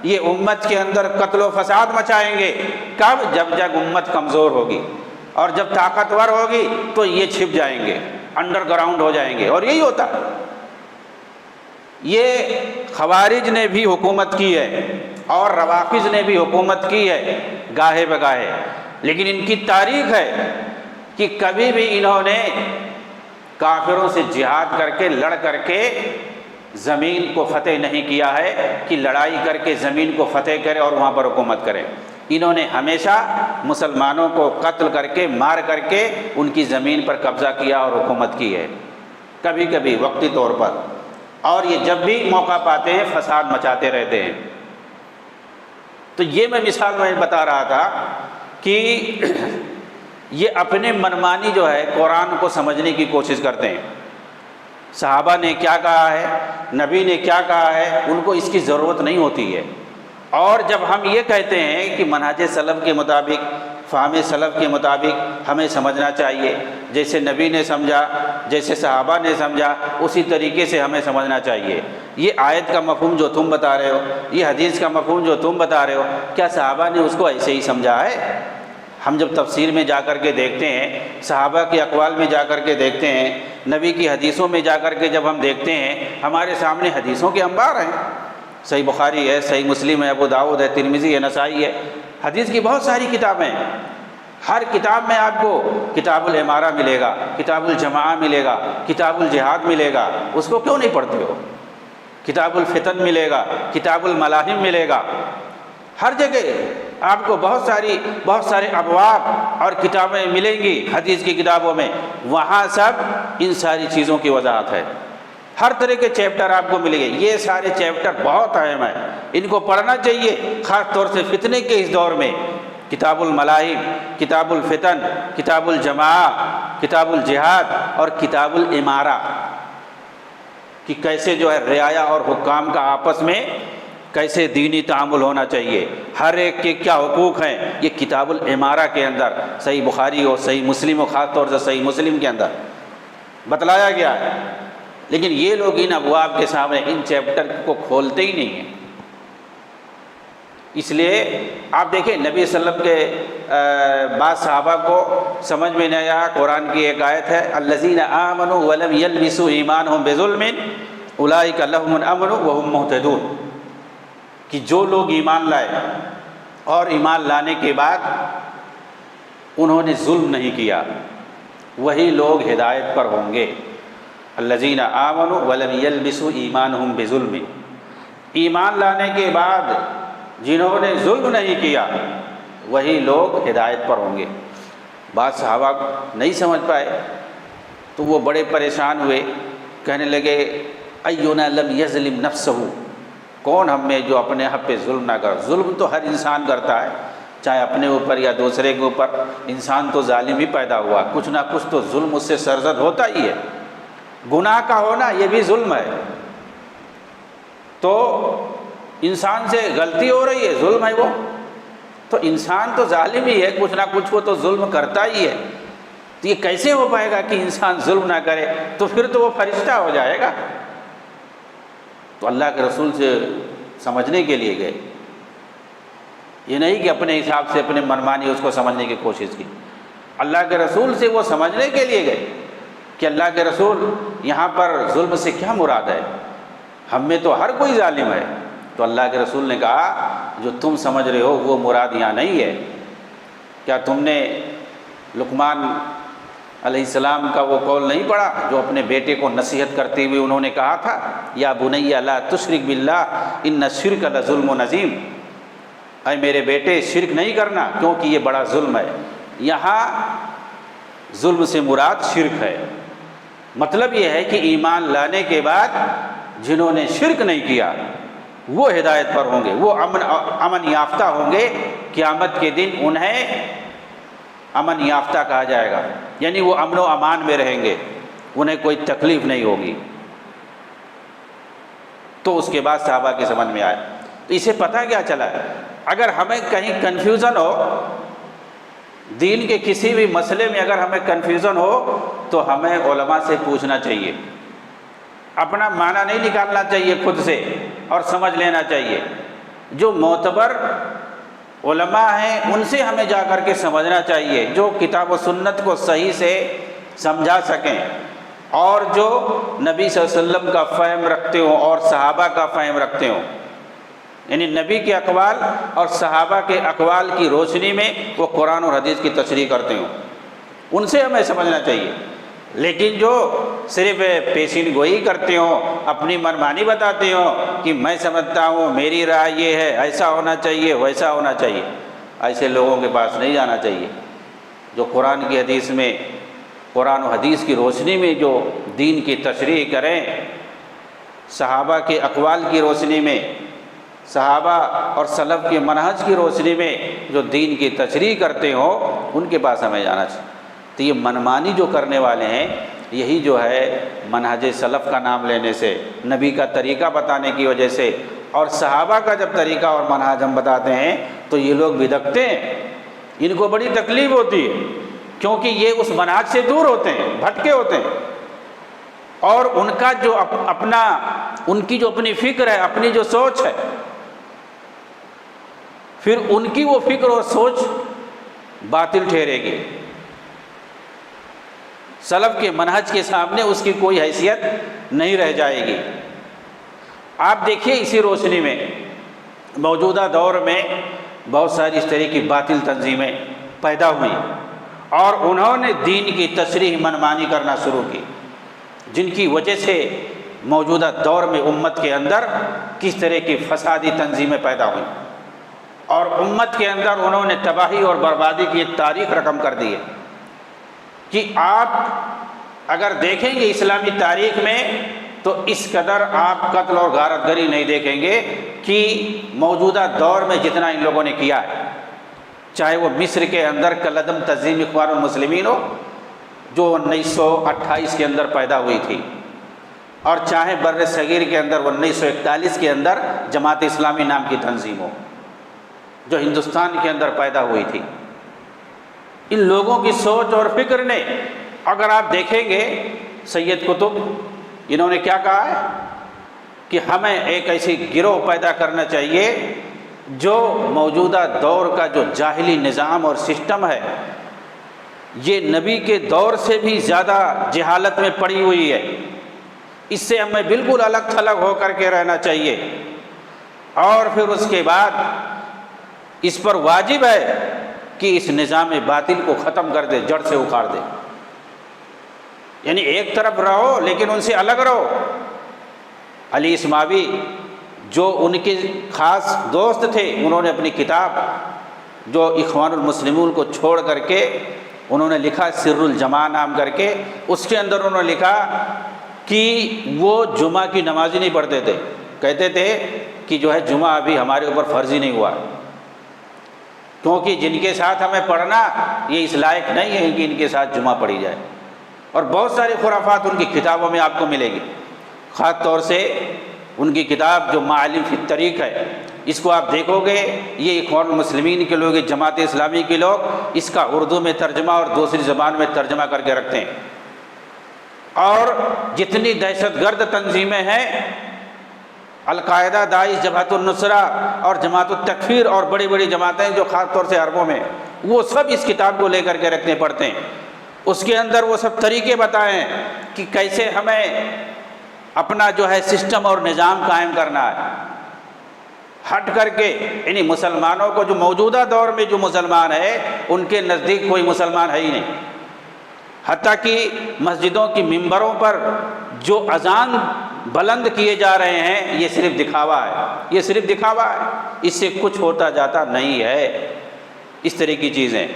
یہ امت کے اندر قتل و فساد مچائیں گے۔ کب؟ جب جب امت کمزور ہوگی، اور جب طاقتور ہوگی تو یہ چھپ جائیں گے، انڈر گراؤنڈ ہو جائیں گے، اور یہی ہوتا ہے۔ یہ خوارج نے بھی حکومت کی ہے، اور روافض نے بھی حکومت کی ہے گاہے بگاہے، لیکن ان کی تاریخ ہے کہ کبھی بھی انہوں نے کافروں سے جہاد کر کے، لڑ کر کے زمین کو فتح نہیں کیا ہے کہ لڑائی کر کے زمین کو فتح کرے اور وہاں پر حکومت کرے۔ انہوں نے ہمیشہ مسلمانوں کو قتل کر کے، مار کر کے ان کی زمین پر قبضہ کیا اور حکومت کی ہے، کبھی کبھی وقتی طور پر، اور یہ جب بھی موقع پاتے ہیں فساد مچاتے رہتے ہیں۔ تو یہ میں مثال میں بتا رہا تھا کہ یہ اپنے منمانی جو ہے قرآن کو سمجھنے کی کوشش کرتے ہیں، صحابہ نے کیا کہا ہے، نبی نے کیا کہا ہے، ان کو اس کی ضرورت نہیں ہوتی ہے۔ اور جب ہم یہ کہتے ہیں کہ منہج سلف کے مطابق، فہم سلف کے مطابق ہمیں سمجھنا چاہیے، جیسے نبی نے سمجھا، جیسے صحابہ نے سمجھا، اسی طریقے سے ہمیں سمجھنا چاہیے۔ یہ آیت کا مفہوم جو تم بتا رہے ہو، یہ حدیث کا مفہوم جو تم بتا رہے ہو، کیا صحابہ نے اس کو ایسے ہی سمجھا ہے؟ ہم جب تفسیر میں جا کر کے دیکھتے ہیں، صحابہ کے اقوال میں جا کر کے دیکھتے ہیں، نبی کی حدیثوں میں جا کر کے جب ہم دیکھتے ہیں، ہمارے سامنے حدیثوں کے انبار ہیں، صحیح بخاری ہے، صحیح مسلم ہے، ابو داؤد ہے، ترمذی ہے، نسائی ہے، حدیث کی بہت ساری کتابیں ہیں۔ ہر کتاب میں آپ کو کتاب الامارہ ملے گا، کتاب الجماعہ ملے گا، کتاب الجہاد ملے گا، اس کو کیوں نہیں پڑھتے ہو؟ کتاب الفتن ملے گا، کتاب الملاحم ملے گا، ہر جگہ آپ کو بہت سارے ابواب اور کتابیں ملیں گی حدیث کی کتابوں میں، وہاں سب ان ساری چیزوں کی وضاحت ہے، ہر طرح کے چیپٹر آپ کو ملیں گے۔ یہ سارے چیپٹر بہت اہم ہیں، ان کو پڑھنا چاہیے، خاص طور سے فتنے کے اس دور میں۔ کتاب الملاحم، کتاب الفتن، کتاب الجماعہ، کتاب الجہاد اور کتاب الامارہ، کہ کیسے جو ہے رعایا اور حکام کا آپس میں کیسے دینی تعامل ہونا چاہیے، ہر ایک کے کیا حقوق ہیں، یہ کتاب الامارہ کے اندر، صحیح بخاری ہو، صحیح مسلم ہو، خاص طور سے صحیح مسلم کے اندر بتلایا گیا ہے۔ لیکن یہ لوگ ان ابواب کے سامنے ان چیپٹر کو کھولتے ہی نہیں ہیں، اس لیے آپ دیکھیں نبی صلی اللہ علیہ وسلم کے بعض صحابہ کو سمجھ میں نہیں آیا، قرآن کی ایک آیت ہے الذین آمنوا ولم یلبسوا ایمانہم بظلم اولئک لہم الامن وہم مہتدون، کہ جو لوگ ایمان لائے اور ایمان لانے کے بعد انہوں نے ظلم نہیں کیا وہی لوگ ہدایت پر ہوں گے۔ الذین آمنوا ولم یلبسوا ایمانہم بظلم، ایمان لانے کے بعد جنہوں نے ظلم نہیں کیا وہی لوگ ہدایت پر ہوں گے۔ بعض صحابہ نہیں سمجھ پائے تو وہ بڑے پریشان ہوئے، کہنے لگے اینا لم یظلم نفسہ، کون ہم میں جو اپنے حق پہ ظلم نہ کر۔ ظلم تو ہر انسان کرتا ہے، چاہے اپنے اوپر یا دوسرے کے اوپر، انسان تو ظالم ہی پیدا ہوا، کچھ نہ کچھ تو ظلم اس سے سرزد ہوتا ہی ہے۔ گناہ کا ہونا یہ بھی ظلم ہے، تو انسان سے غلطی ہو رہی ہے، ظلم ہے وہ، تو انسان تو ظالم ہی ہے، کچھ نہ کچھ وہ تو ظلم کرتا ہی ہے۔ تو یہ کیسے ہو پائے گا کہ انسان ظلم نہ کرے؟ تو پھر تو وہ فرشتہ ہو جائے گا۔ تو اللہ کے رسول سے سمجھنے کے لیے گئے، یہ نہیں کہ اپنے حساب سے اپنے منمانی اس کو سمجھنے کی کوشش کی، اللہ کے رسول سے وہ سمجھنے کے لیے گئے کہ اللہ کے رسول یہاں پر ظلم سے کیا مراد ہے، ہم میں تو ہر کوئی ظالم ہے۔ تو اللہ کے رسول نے کہا جو تم سمجھ رہے ہو وہ مراد یہاں نہیں ہے۔ کیا تم نے لقمان علیہ السلام کا وہ قول نہیں پڑھا جو اپنے بیٹے کو نصیحت کرتے ہوئے انہوں نے کہا تھا یا بنی لا تشرک باللہ ان الشرک لظلم عظیم، اے میرے بیٹے شرک نہیں کرنا کیونکہ یہ بڑا ظلم ہے۔ یہاں ظلم سے مراد شرک ہے، مطلب یہ ہے کہ ایمان لانے کے بعد جنہوں نے شرک نہیں کیا وہ ہدایت پر ہوں گے، وہ امن یافتہ ہوں گے، قیامت کے دن انہیں امن یافتہ کہا جائے گا، یعنی وہ امن و امان میں رہیں گے، انہیں کوئی تکلیف نہیں ہوگی۔ تو اس کے بعد صحابہ کے سمجھ میں آئے، تو اسے پتہ کیا چلا، اگر ہمیں کہیں کنفیوژن ہو دین کے کسی بھی مسئلے میں، اگر ہمیں کنفیوژن ہو تو ہمیں علماء سے پوچھنا چاہیے، اپنا معنی نہیں نکالنا چاہیے خود سے اور سمجھ لینا چاہیے۔ جو معتبر علماء ہیں ان سے ہمیں جا کر کے سمجھنا چاہیے، جو کتاب و سنت کو صحیح سے سمجھا سکیں اور جو نبی صلی اللہ علیہ وسلم کا فہم رکھتے ہوں اور صحابہ کا فہم رکھتے ہوں، یعنی نبی کے اقوال اور صحابہ کے اقوال کی روشنی میں وہ قرآن اور حدیث کی تشریح کرتے ہوں، ان سے ہمیں سمجھنا چاہیے۔ لیکن جو صرف پیشین گوئی کرتے ہوں، اپنی منمانی بتاتے ہوں کہ میں سمجھتا ہوں، میری رائے یہ ہے، ایسا ہونا چاہیے ویسا ہونا چاہیے، ایسے لوگوں کے پاس نہیں جانا چاہیے۔ جو قرآن کی حدیث میں، قرآن و حدیث کی روشنی میں جو دین کی تشریح کریں، صحابہ کے اقوال کی روشنی میں، صحابہ اور سلف کے منہج کی روشنی میں جو دین کی تشریح کرتے ہوں ان کے پاس ہمیں جانا چاہیے۔ تو یہ منمانی جو کرنے والے ہیں، یہی جو ہے منہج سلف کا نام لینے سے، نبی کا طریقہ بتانے کی وجہ سے اور صحابہ کا جب طریقہ اور منہج ہم بتاتے ہیں تو یہ لوگ بدعتے ہیں، ان کو بڑی تکلیف ہوتی ہے کیونکہ یہ اس منہج سے دور ہوتے ہیں، بھٹکے ہوتے ہیں، اور ان کا جو اپنا، ان کی جو اپنی فکر ہے، اپنی جو سوچ ہے، پھر ان کی وہ فکر اور سوچ باطل ٹھہرے گی، سلف کے منہج کے سامنے اس کی کوئی حیثیت نہیں رہ جائے گی۔ آپ دیکھیے اسی روشنی میں موجودہ دور میں بہت ساری اس طرح کی باطل تنظیمیں پیدا ہوئیں اور انہوں نے دین کی تشریح منمانی کرنا شروع کی، جن کی وجہ سے موجودہ دور میں امت کے اندر کس طرح کی فسادی تنظیمیں پیدا ہوئیں اور امت کے اندر انہوں نے تباہی اور بربادی کی ایک تاریخ رقم کر دی ہے کہ آپ اگر دیکھیں گے اسلامی تاریخ میں تو اس قدر آپ قتل اور غارت گری نہیں دیکھیں گے کہ موجودہ دور میں جتنا ان لوگوں نے کیا ہے، چاہے وہ مصر کے اندر کالعدم تنظیم اخوان المسلمین ہو جو 1928 کے اندر پیدا ہوئی تھی، اور چاہے بر صغیر کے اندر 1941 کے اندر جماعت اسلامی نام کی تنظیم ہو جو ہندوستان کے اندر پیدا ہوئی تھی۔ ان لوگوں کی سوچ اور فکر نے، اگر آپ دیکھیں گے سید قطب انہوں نے کیا کہا ہے کہ ہمیں ایک ایسی گروہ پیدا کرنا چاہیے جو موجودہ دور کا جو جاہلی نظام اور سسٹم ہے، یہ نبی کے دور سے بھی زیادہ جہالت میں پڑی ہوئی ہے۔ اس سے ہمیں بالکل الگ تھلگ ہو کر کے رہنا چاہیے، اور پھر اس کے بعد اس پر واجب ہے کہ اس نظام باطل کو ختم کر دے، جڑ سے اکھاڑ دے۔ یعنی ایک طرف رہو لیکن ان سے الگ رہو۔ علی اسماوی جو ان کے خاص دوست تھے، انہوں نے اپنی کتاب جو اخوان المسلمون کو چھوڑ کر کے انہوں نے لکھا سر الجماع نام کر کے، اس کے اندر انہوں نے لکھا کہ وہ جمعہ کی نماز ہی نہیں پڑھتے تھے، کہتے تھے کہ جو ہے جمعہ ابھی ہمارے اوپر فرض ہی نہیں ہوا، کیونکہ جن کے ساتھ ہمیں پڑھنا یہ اس لائق نہیں ہے کہ ان کے ساتھ جمعہ پڑھی جائے۔ اور بہت ساری خرافات ان کی کتابوں میں آپ کو ملے گی، خاص طور سے ان کی کتاب جو معالم فی الطریق ہے، اس کو آپ دیکھو گے، یہ اخوان المسلمین کے لوگ، جماعت اسلامی کے لوگ اس کا اردو میں ترجمہ اور دوسری زبان میں ترجمہ کر کے رکھتے ہیں۔ اور جتنی دہشت گرد تنظیمیں ہیں، القاعدہ، داعش، جبہت النصرہ اور جماعت التکفیر اور بڑی بڑی جماعتیں جو خاص طور سے عربوں میں، وہ سب اس کتاب کو لے کر کے رکھنے پڑتے ہیں۔ اس کے اندر وہ سب طریقے بتائیں کہ کیسے ہمیں اپنا جو ہے سسٹم اور نظام قائم کرنا ہے، ہٹ کر کے یعنی مسلمانوں کو، جو موجودہ دور میں جو مسلمان ہے ان کے نزدیک کوئی مسلمان ہے ہی نہیں، حتیٰ کہ مسجدوں کی ممبروں پر جو اذان بلند کیے جا رہے ہیں یہ صرف دکھاوا ہے، یہ صرف دکھاوا ہے، اس سے کچھ ہوتا جاتا نہیں ہے، اس طرح کی چیزیں۔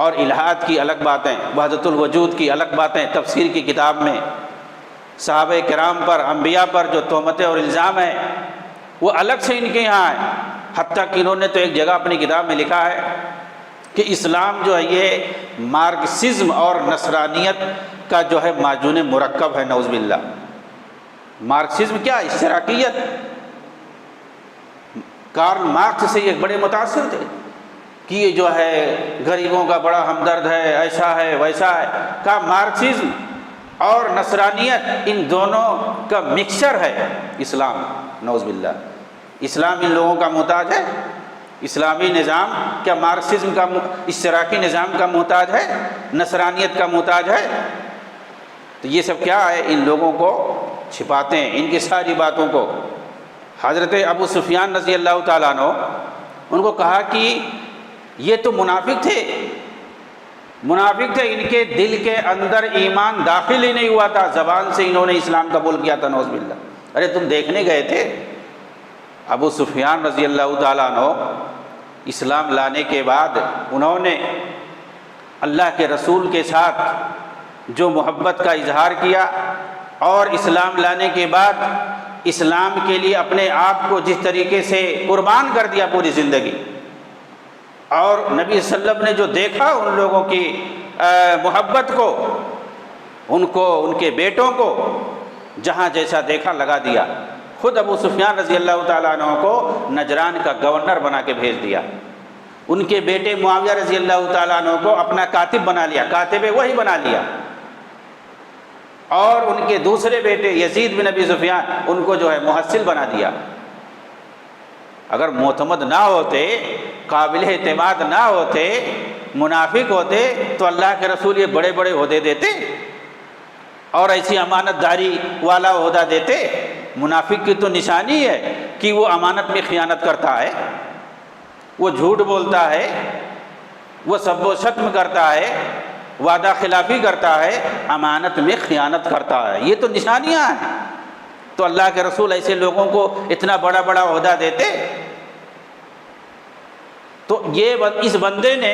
اور الہاد کی الگ باتیں، وحدت الوجود کی الگ باتیں، تفسیر کی کتاب میں صحابہ کرام پر، انبیاء پر جو تہمتیں اور الزام ہیں وہ الگ سے ان کے یہاں ہیں۔ حتیٰ کہ انہوں نے تو ایک جگہ اپنی کتاب میں لکھا ہے کہ اسلام جو ہے یہ مارکسزم اور نصرانیت کا جو ہے معجون مرکب ہے، نعوذ باللہ۔ مارکسزم کیا؟ اشتراکیت۔ کارل مارکس سے یہ بڑے متاثر تھے کہ یہ جو ہے غریبوں کا بڑا ہمدرد ہے، ایسا ہے ویسا ہے۔ کہا مارکسزم اور نصرانیت ان دونوں کا مکسچر ہے اسلام، نعوذ باللہ۔ اسلام ان لوگوں کا محتاج ہے؟ اسلامی نظام کیا مارکسزم کا، اشتراکی نظام کا محتاج ہے؟ نصرانیت کا محتاج ہے؟ تو یہ سب کیا ہے؟ ان لوگوں کو چھپاتے ہیں، ان کی ساری باتوں کو۔ حضرت ابو سفیان رضی اللہ تعالیٰ عنہ، ان کو کہا کہ یہ تو منافق تھے، منافق تھے، ان کے دل کے اندر ایمان داخل ہی نہیں ہوا تھا، زبان سے انہوں نے اسلام قبول کیا تھا، نعوذ باللہ۔ ارے تم دیکھنے گئے تھے؟ ابو سفیان رضی اللہ تعالیٰ عنہ اسلام لانے کے بعد انہوں نے اللہ کے رسول کے ساتھ جو محبت کا اظہار کیا، اور اسلام لانے کے بعد اسلام کے لیے اپنے آپ کو جس طریقے سے قربان کر دیا پوری زندگی، اور نبی صلی اللہ علیہ وسلم نے جو دیکھا ان لوگوں کی محبت کو، ان کو، ان کے بیٹوں کو جہاں جیسا دیکھا لگا دیا۔ خود ابو سفیان رضی اللہ تعالیٰ عنہ کو نجران کا گورنر بنا کے بھیج دیا، ان کے بیٹے معاویہ رضی اللہ تعالیٰ عنہ کو اپنا کاتب بنا لیا، کاتب وحی بنا لیا، اور ان کے دوسرے بیٹے یزید بن ابی سفیان ان کو جو ہے محصل بنا دیا۔ اگر معتمد نہ ہوتے، قابل اعتماد نہ ہوتے، منافق ہوتے تو اللہ کے رسول یہ بڑے بڑے عہدے دیتے اور ایسی امانت داری والا عہدہ دیتے؟ منافق کی تو نشانی ہے کہ وہ امانت میں خیانت کرتا ہے، وہ جھوٹ بولتا ہے، وہ سب و شتم کرتا ہے، وعدہ خلافی کرتا ہے، امانت میں خیانت کرتا ہے، یہ تو نشانیاں ہیں۔ تو اللہ کے رسول ایسے لوگوں کو اتنا بڑا بڑا عہدہ دیتے؟ تو یہ اس بندے نے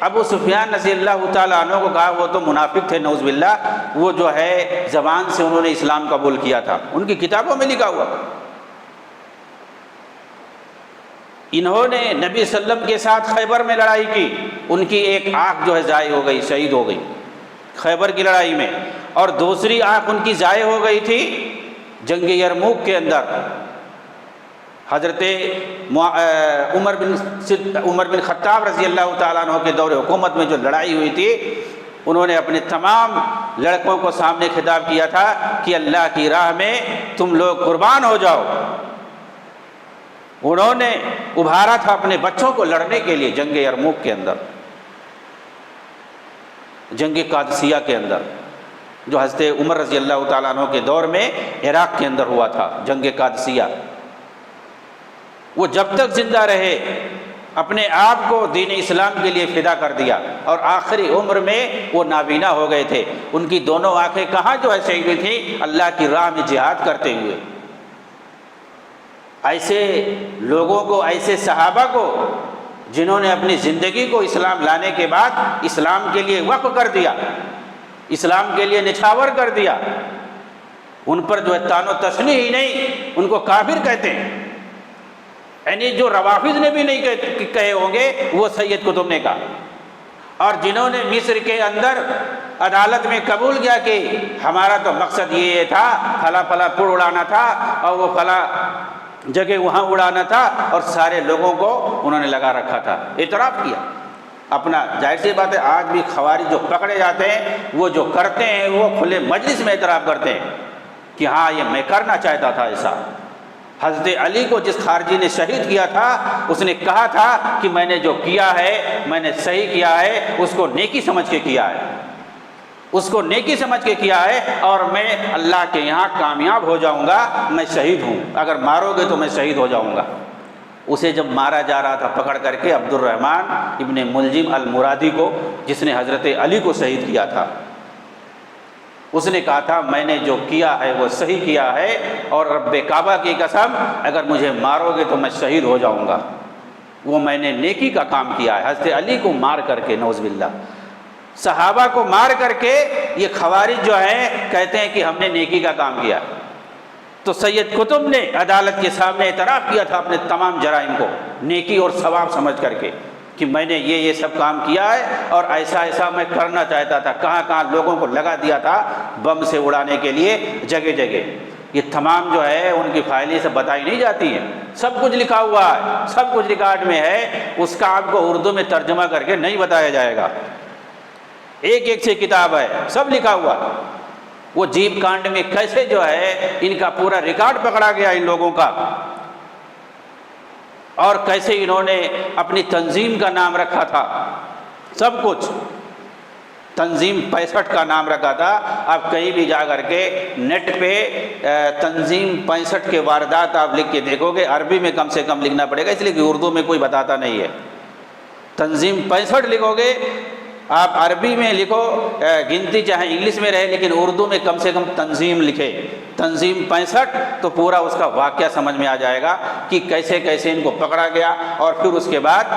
ابو سفیان رضی اللہ تعالیٰ عنہ کو کہا وہ تو منافق تھے، نعوذ باللہ، وہ جو ہے زبان سے انہوں نے اسلام قبول کیا تھا، ان کی کتابوں میں لکھا ہوا۔ انہوں نے نبی صلی اللہ علیہ وسلم کے ساتھ خیبر میں لڑائی کی، ان کی ایک آنکھ جو ہے ضائع ہو گئی، شہید ہو گئی خیبر کی لڑائی میں، اور دوسری آنکھ ان کی ضائع ہو گئی تھی جنگ یرموک کے اندر۔ حضرت عمر بن خطاب رضی اللہ تعالیٰ عنہ کے دور حکومت میں جو لڑائی ہوئی تھی، انہوں نے اپنے تمام لڑکوں کو سامنے خطاب کیا تھا کہ اللہ کی راہ میں تم لوگ قربان ہو جاؤ، انہوں نے ابھارا تھا اپنے بچوں کو لڑنے کے لیے جنگ یرموک کے اندر، جنگ قادسیہ کے اندر، جو حضرت عمر رضی اللہ تعالیٰ عنہ کے دور میں عراق کے اندر ہوا تھا، جنگ قادسیہ۔ وہ جب تک زندہ رہے اپنے آپ کو دین اسلام کے لیے فدا کر دیا، اور آخری عمر میں وہ نابینا ہو گئے تھے۔ ان کی دونوں آنکھیں کہاں جو ہے شہید ہوئی تھیں؟ اللہ کی راہ میں جہاد کرتے ہوئے۔ ایسے لوگوں کو، ایسے صحابہ کو جنہوں نے اپنی زندگی کو اسلام لانے کے بعد اسلام کے لیے وقف کر دیا، اسلام کے لیے نچھاور کر دیا، ان پر جو ہے تان و تشنیع ہی نہیں، ان کو کافر کہتے ہیں۔ یعنی جو روافض نے بھی نہیں کہے ہوں گے وہ سید قطب نے کہا۔ اور جنہوں نے مصر کے اندر عدالت میں قبول کیا کہ ہمارا تو مقصد یہ تھا، پھلا پھلا پڑ اڑانا تھا اور وہ پھلا جگہ وہاں اڑانا تھا، اور سارے لوگوں کو انہوں نے لگا رکھا تھا، اعتراف کیا اپنا۔ ظاہر سی بات ہے آج بھی خوارج جو پکڑے جاتے ہیں وہ جو کرتے ہیں وہ کھلے مجلس میں اعتراف کرتے ہیں کہ ہاں یہ میں کرنا چاہتا تھا ایسا۔ حضرت علی کو جس خارجی نے شہید کیا تھا اس نے کہا تھا کہ میں نے جو کیا ہے میں نے صحیح کیا ہے، اس کو نیکی سمجھ کے کیا ہے، اس کو نیکی سمجھ کے کیا ہے، اور میں اللہ کے یہاں کامیاب ہو جاؤں گا، میں شہید ہوں، اگر مارو گے تو میں شہید ہو جاؤں گا۔ اسے جب مارا جا رہا تھا پکڑ کر کے عبد الرحمن ابن ملجم المرادی کو، جس نے حضرت علی کو شہید کیا تھا، اس نے کہا تھا میں نے جو کیا ہے وہ صحیح کیا ہے، اور رب کعبہ کی قسم اگر مجھے مارو گے تو میں شہید ہو جاؤں گا، وہ میں نے نیکی کا کام کیا ہے۔ حضرت علی کو مار کر کے، نعوذ باللہ، صحابہ کو مار کر کے یہ خوارج جو ہیں کہتے ہیں کہ ہم نے نیکی کا کام کیا۔ تو سید قطب نے عدالت کے سامنے اعتراف کیا تھا اپنے تمام جرائم کو نیکی اور ثواب سمجھ کر کے کہ میں نے یہ سب کام کیا ہے، اور ایسا ایسا میں کرنا چاہتا تھا، کہاں کہاں لوگوں کو لگا دیا تھا بم سے اڑانے کے لیے، جگہ جگہ۔ یہ تمام جو ہے ان کی فائلیں سے بتائی نہیں جاتی ہیں، سب کچھ لکھا ہوا ہے، سب کچھ ریکارڈ میں ہے، اس کا آپ کو اردو میں ترجمہ کر کے نہیں بتایا جائے گا، ایک ایک سے کتاب ہے، سب لکھا ہوا۔ وہ جیپ کانڈ میں کیسے جو ہے ان کا پورا ریکارڈ پکڑا گیا ان لوگوں کا، اور کیسے انہوں نے اپنی تنظیم کا نام رکھا تھا، سب کچھ تنظیم 65 کا نام رکھا تھا۔ آپ کہیں بھی جا کر کے نیٹ پہ تنظیم 65 کے واردات آپ لکھ کے دیکھو گے، عربی میں کم سے کم لکھنا پڑے گا، اس لیے کہ اردو میں کوئی بتاتا نہیں ہے۔ تنظیم 65 لکھو گے آپ، عربی میں لکھو، گنتی چاہے انگلش میں رہے لیکن اردو میں کم سے کم تنظیم لکھے، تنظیم 65، تو پورا اس کا واقعہ سمجھ میں آ جائے گا کہ کیسے کیسے ان کو پکڑا گیا، اور پھر اس کے بعد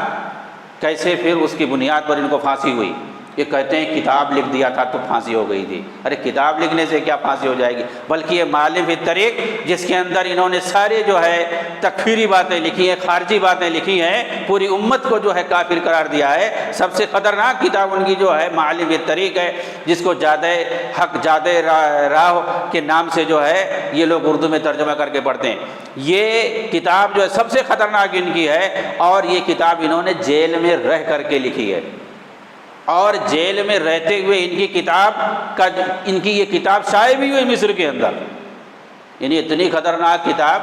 کیسے پھر اس کی بنیاد پر ان کو پھانسی ہوئی۔ یہ کہتے ہیں کتاب لکھ دیا تھا تو پھانسی ہو گئی تھی، ارے کتاب لکھنے سے کیا پھانسی ہو جائے گی؟ بلکہ یہ معلم فی الطریق جس کے اندر انہوں نے سارے جو ہے تکفیری باتیں لکھی ہیں، خارجی باتیں لکھی ہیں، پوری امت کو جو ہے کافر قرار دیا ہے۔ سب سے خطرناک کتاب ان کی جو ہے معلم فی الطریق ہے، جس کو جادہ حق جادہ راہ کے نام سے جو ہے یہ لوگ اردو میں ترجمہ کر کے پڑھتے ہیں۔ یہ کتاب جو ہے سب سے خطرناک ان کی ہے، اور یہ کتاب انہوں نے جیل میں رہ کر کے لکھی ہے، اور جیل میں رہتے ہوئے ان کی کتاب کا، ان کی یہ کتاب شائع بھی ہوئی مصر کے اندر، یعنی اتنی خطرناک کتاب،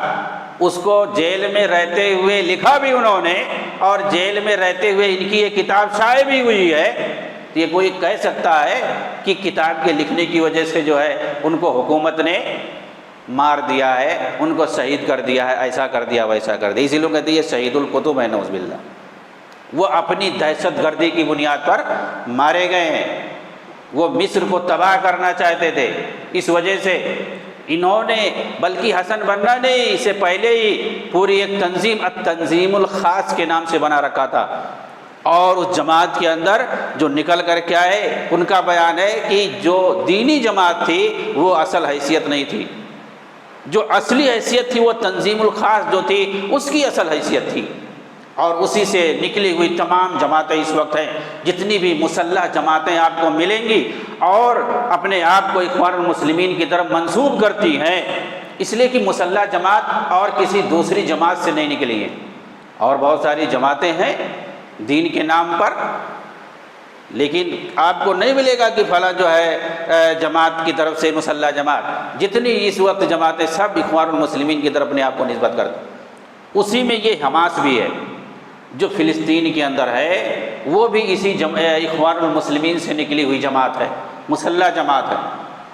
اس کو جیل میں رہتے ہوئے لکھا بھی انہوں نے، اور جیل میں رہتے ہوئے ان کی یہ کتاب شائع بھی ہوئی ہے۔ تو یہ کوئی کہہ سکتا ہے کہ کتاب کے لکھنے کی وجہ سے جو ہے ان کو حکومت نے مار دیا ہے، ان کو شہید کر دیا ہے، ایسا کر دیا ویسا کر دیا؟ اسی لوگ کہتے ہیں یہ شہید القطب ہے، نعوذ باللہ۔ وہ اپنی دہشت گردی کی بنیاد پر مارے گئے ہیں، وہ مصر کو تباہ کرنا چاہتے تھے، اس وجہ سے انہوں نے، بلکہ حسن بنا نے اس سے پہلے ہی پوری ایک تنظیم التنظیم الخاص کے نام سے بنا رکھا تھا، اور اس جماعت کے اندر جو نکل کر کے آئے ان کا بیان ہے کہ جو دینی جماعت تھی وہ اصل حیثیت نہیں تھی، جو اصلی حیثیت تھی وہ تنظیم الخاص جو تھی اس کی اصل حیثیت تھی، اور اسی سے نکلی ہوئی تمام جماعتیں اس وقت ہیں، جتنی بھی مسلح جماعتیں آپ کو ملیں گی اور اپنے آپ کو اخوان المسلمین کی طرف منسوب کرتی ہیں، اس لیے کہ مسلح جماعت اور کسی دوسری جماعت سے نہیں نکلی ہیں، اور بہت ساری جماعتیں ہیں دین کے نام پر، لیکن آپ کو نہیں ملے گا کہ فلاں جو ہے جماعت کی طرف سے مسلح جماعت، جتنی اس وقت جماعتیں سب اخوان المسلمین کی طرف اپنے آپ کو نسبت کرتے ہیں۔ اسی میں یہ حماس بھی ہے جو فلسطین کے اندر ہے، وہ بھی اسی اخوان المسلمین سے نکلی ہوئی جماعت ہے، مسلح جماعت ہے۔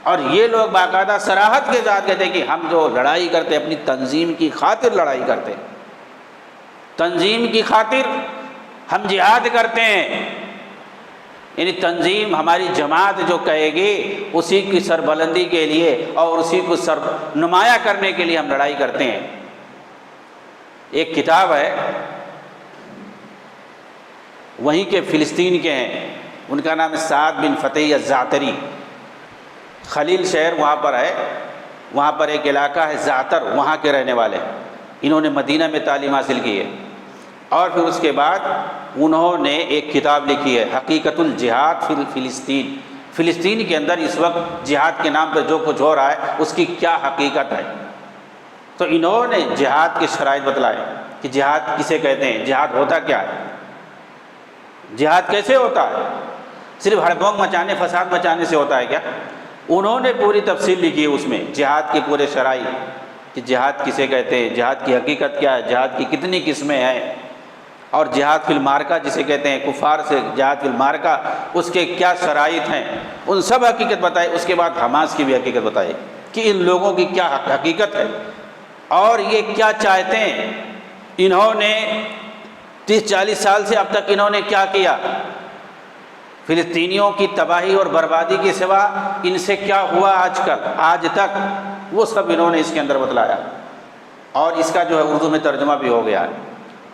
اور یہ لوگ باقاعدہ صراحت کے ساتھ کہتے ہیں کہ ہم جو لڑائی کرتے اپنی تنظیم کی خاطر لڑائی کرتے ہیں، تنظیم کی خاطر ہم جہاد کرتے ہیں، یعنی تنظیم ہماری جماعت جو کہے گی اسی کی سربلندی کے لیے اور اسی کو سر نمایاں کرنے کے لیے ہم لڑائی کرتے ہیں۔ ایک کتاب ہے، وہیں کے فلسطین کے ہیں، ان کا نام ہے سعد بن فتح الزعتری، خلیل شہر وہاں پر ہے، وہاں پر ایک علاقہ ہے زعتر، وہاں کے رہنے والے ہیں۔ انہوں نے مدینہ میں تعلیم حاصل کی ہے، اور پھر اس کے بعد انہوں نے ایک کتاب لکھی ہے حقیقت الجہاد فی فلسطین، فلسطین کے اندر اس وقت جہاد کے نام پہ جو کچھ ہو رہا ہے اس کی کیا حقیقت ہے۔ تو انہوں نے جہاد کی شرائط بتلائے کہ جہاد کسے کہتے ہیں، جہاد ہوتا کیا ہے، جہاد کیسے ہوتا ہے، صرف ہڑبونگ مچانے فساد مچانے سے ہوتا ہے کیا؟ انہوں نے پوری تفصیل لکھی ہے اس میں، جہاد کے پورے شرائط کہ جہاد کسے کہتے ہیں، جہاد کی حقیقت کیا ہے، جہاد کی کتنی قسمیں ہیں، اور جہاد فی المعرکہ جسے کہتے ہیں، کفار سے جہاد فی المعرکہ، اس کے کیا شرائط ہیں، ان سب حقیقت بتائی۔ اس کے بعد حماس کی بھی حقیقت بتائی کہ ان لوگوں کی کیا حقیقت ہے اور یہ کیا چاہتے ہیں، انہوں نے 30-40 سال سے اب تک انہوں نے کیا کیا، فلسطینیوں کی تباہی اور بربادی کے سوا ان سے کیا ہوا آج تک، وہ سب انہوں نے اس کے اندر بتلایا، اور اس کا جو ہے اردو میں ترجمہ بھی ہو گیا ہے۔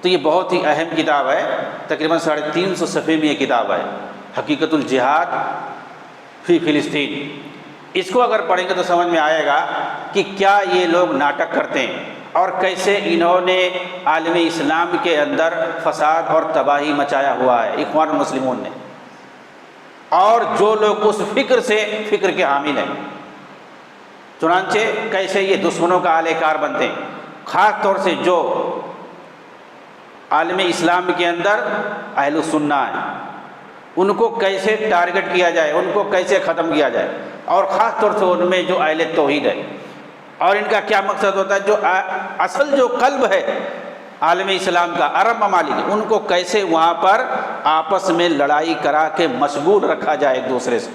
تو یہ بہت ہی اہم کتاب ہے، تقریباً 350 صفحے میں یہ کتاب ہے، حقیقت الجہاد فی فلسطین۔ اس کو اگر پڑھیں گے تو سمجھ میں آئے گا کہ کیا یہ لوگ ناٹک کرتے ہیں اور کیسے انہوں نے عالم اسلام کے اندر فساد اور تباہی مچایا ہوا ہے اخوان المسلمون نے، اور جو لوگ اس فکر کے حامل ہیں، چنانچہ کیسے یہ دشمنوں کا اہل کار بنتے ہیں، خاص طور سے جو عالم اسلام کے اندر اہل السنہ ہیں، ان کو کیسے ٹارگٹ کیا جائے، ان کو کیسے ختم کیا جائے، اور خاص طور سے ان میں جو اہل توحید ہے، اور ان کا کیا مقصد ہوتا ہے، جو اصل جو قلب ہے عالم اسلام کا، عرب ممالک، ان کو کیسے وہاں پر آپس میں لڑائی کرا کے مشغول رکھا جائے ایک دوسرے سے،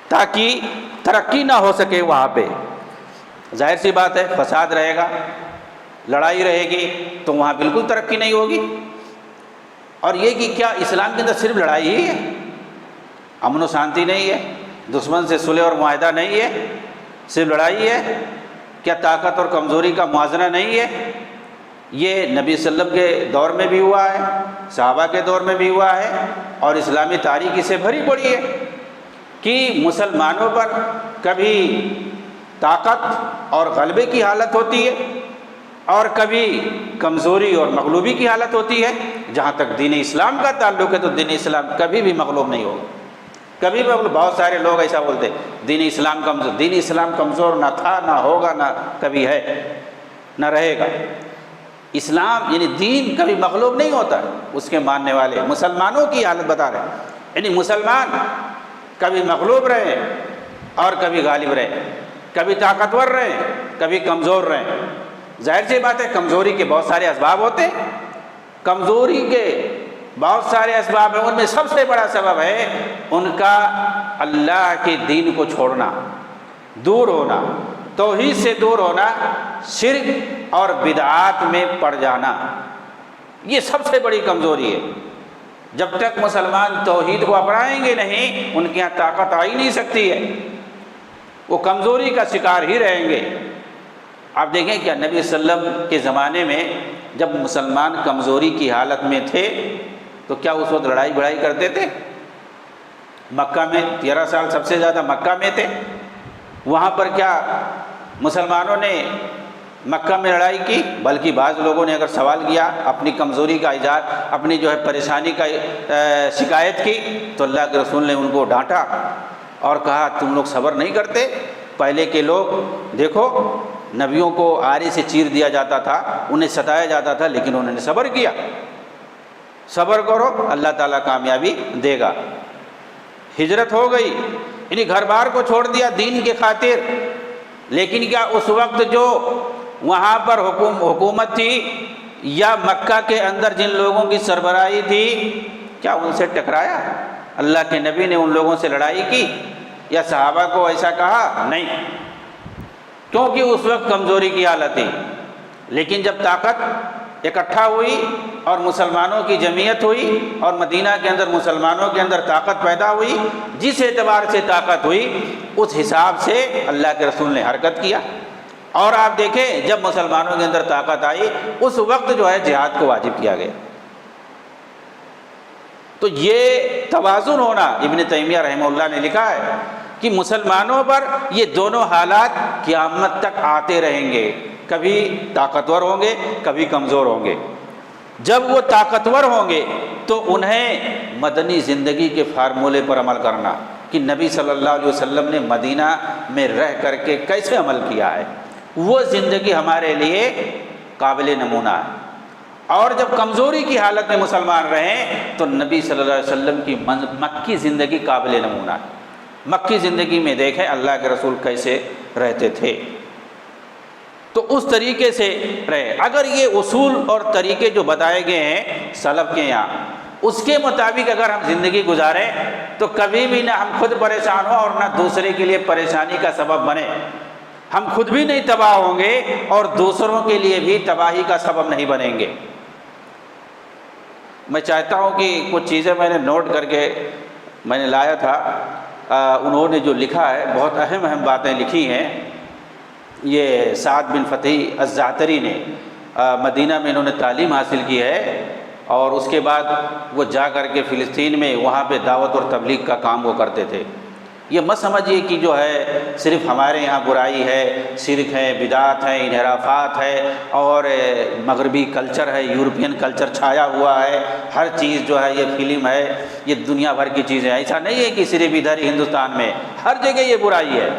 تاکہ ترقی نہ ہو سکے وہاں پہ۔ ظاہر سی بات ہے، فساد رہے گا، لڑائی رہے گی تو وہاں بالکل ترقی نہیں ہوگی۔ اور یہ کہ کیا اسلام کے اندر صرف لڑائی ہی ہے، امن و شانتی نہیں ہے، دشمن سے صلح اور معاہدہ نہیں ہے، صرف لڑائی ہے؟ کیا طاقت اور کمزوری کا موازنہ نہیں ہے؟ یہ نبی صلی اللہ علیہ وسلم کے دور میں بھی ہوا ہے، صحابہ کے دور میں بھی ہوا ہے، اور اسلامی تاریخ اس سے بھری پڑی ہے کہ مسلمانوں پر کبھی طاقت اور غلبے کی حالت ہوتی ہے اور کبھی کمزوری اور مغلوبی کی حالت ہوتی ہے۔ جہاں تک دین اسلام کا تعلق ہے تو دین اسلام کبھی بھی مغلوب نہیں ہوگا، کبھی بھی مغلوب۔ بہت سارے لوگ ایسا بولتے دین اسلام کمزور، دین اسلام کمزور نہ تھا، نہ ہوگا، نہ کبھی ہے، نہ رہے گا۔ اسلام یعنی دین کبھی مغلوب نہیں ہوتا، اس کے ماننے والے مسلمانوں کی حالت بتا رہے ہیں، یعنی مسلمان کبھی مغلوب رہے اور کبھی غالب رہے، کبھی طاقتور رہے، کبھی کمزور رہے۔ ظاہر سی بات ہے کمزوری کے بہت سارے اسباب ہوتے ہیں، کمزوری کے بہت سارے اسباب ہیں، ان میں سب سے بڑا سبب ہے ان کا اللہ کے دین کو چھوڑنا، دور ہونا، توحید سے دور ہونا، شرک اور بدعات میں پڑ جانا، یہ سب سے بڑی کمزوری ہے۔ جب تک مسلمان توحید کو اپنائیں گے نہیں، ان کے یہاں طاقت آ ہی نہیں سکتی ہے، وہ کمزوری کا شکار ہی رہیں گے۔ آپ دیکھیں کیا نبی صلی اللہ علیہ وسلم کے زمانے میں جب مسلمان کمزوری کی حالت میں تھے تو کیا اس وقت لڑائی بڑائی کرتے تھے؟ مکہ میں 13 سال سب سے زیادہ مکہ میں تھے، وہاں پر کیا مسلمانوں نے مکہ میں لڑائی کی؟ بلکہ بعض لوگوں نے اگر سوال کیا، اپنی کمزوری کا اظہار، اپنی جو ہے پریشانی کا شکایت کی، تو اللہ کے رسول نے ان کو ڈانٹا اور کہا تم لوگ صبر نہیں کرتے؟ پہلے کے لوگ دیکھو، نبیوں کو آرے سے چیر دیا جاتا تھا، انہیں ستایا جاتا تھا، لیکن انہوں نے صبر کیا۔ صبر کرو، اللہ تعالیٰ کامیابی دے گا۔ ہجرت ہو گئی، یعنی گھر بار کو چھوڑ دیا دین کی خاطر، لیکن کیا اس وقت جو وہاں پر حکومت تھی یا مکہ کے اندر جن لوگوں کی سربراہی تھی، کیا ان سے ٹکرایا؟ اللہ کے نبی نے ان لوگوں سے لڑائی کی یا صحابہ کو ایسا کہا؟ نہیں، کیونکہ اس وقت کمزوری کی حالت تھی۔ لیکن جب طاقت اکٹھا ہوئی اور مسلمانوں کی جمعیت ہوئی اور مدینہ کے اندر مسلمانوں کے اندر طاقت پیدا ہوئی، جس اعتبار سے طاقت ہوئی اس حساب سے اللہ کے رسول نے حرکت کیا۔ اور آپ دیکھیں جب مسلمانوں کے اندر طاقت آئی اس وقت جو ہے جہاد کو واجب کیا گیا۔ تو یہ توازن ہونا، ابن تیمیہ رحمہ اللہ نے لکھا ہے کہ مسلمانوں پر یہ دونوں حالات قیامت تک آتے رہیں گے، کبھی طاقتور ہوں گے کبھی کمزور ہوں گے۔ جب وہ طاقتور ہوں گے تو انہیں مدنی زندگی کے فارمولے پر عمل کرنا کہ نبی صلی اللہ علیہ وسلم نے مدینہ میں رہ کر کے کیسے عمل کیا ہے، وہ زندگی ہمارے لیے قابل نمونہ ہے۔ اور جب کمزوری کی حالت میں مسلمان رہیں تو نبی صلی اللہ علیہ وسلم کی مکی زندگی قابل نمونہ ہے۔ مکی زندگی میں دیکھیں اللہ کے رسول کیسے رہتے تھے، تو اس طریقے سے رہے۔ اگر یہ اصول اور طریقے جو بتائے گئے ہیں سلف کے یہاں، اس کے مطابق اگر ہم زندگی گزاریں تو کبھی بھی نہ ہم خود پریشان ہوں اور نہ دوسرے کے لیے پریشانی کا سبب بنے۔ ہم خود بھی نہیں تباہ ہوں گے اور دوسروں کے لیے بھی تباہی کا سبب نہیں بنیں گے۔ میں چاہتا ہوں کہ کچھ چیزیں میں نے نوٹ کر کے میں نے لایا تھا، انہوں نے جو لکھا ہے بہت اہم اہم باتیں لکھی ہیں۔ یہ سعد بن فتح الزعتری نے مدینہ میں انہوں نے تعلیم حاصل کی ہے اور اس کے بعد وہ جا کر کے فلسطین میں وہاں پہ دعوت اور تبلیغ کا کام وہ کرتے تھے۔ یہ مت سمجھیے کہ جو ہے صرف ہمارے یہاں برائی ہے، شرک ہے، بدعات ہے، انحرافات ہے اور مغربی کلچر ہے، یورپین کلچر چھایا ہوا ہے، ہر چیز جو ہے یہ فلم ہے، یہ دنیا بھر کی چیزیں۔ ایسا نہیں ہے کہ صرف ادھر ہی ہندوستان میں، ہر جگہ یہ برائی ہے۔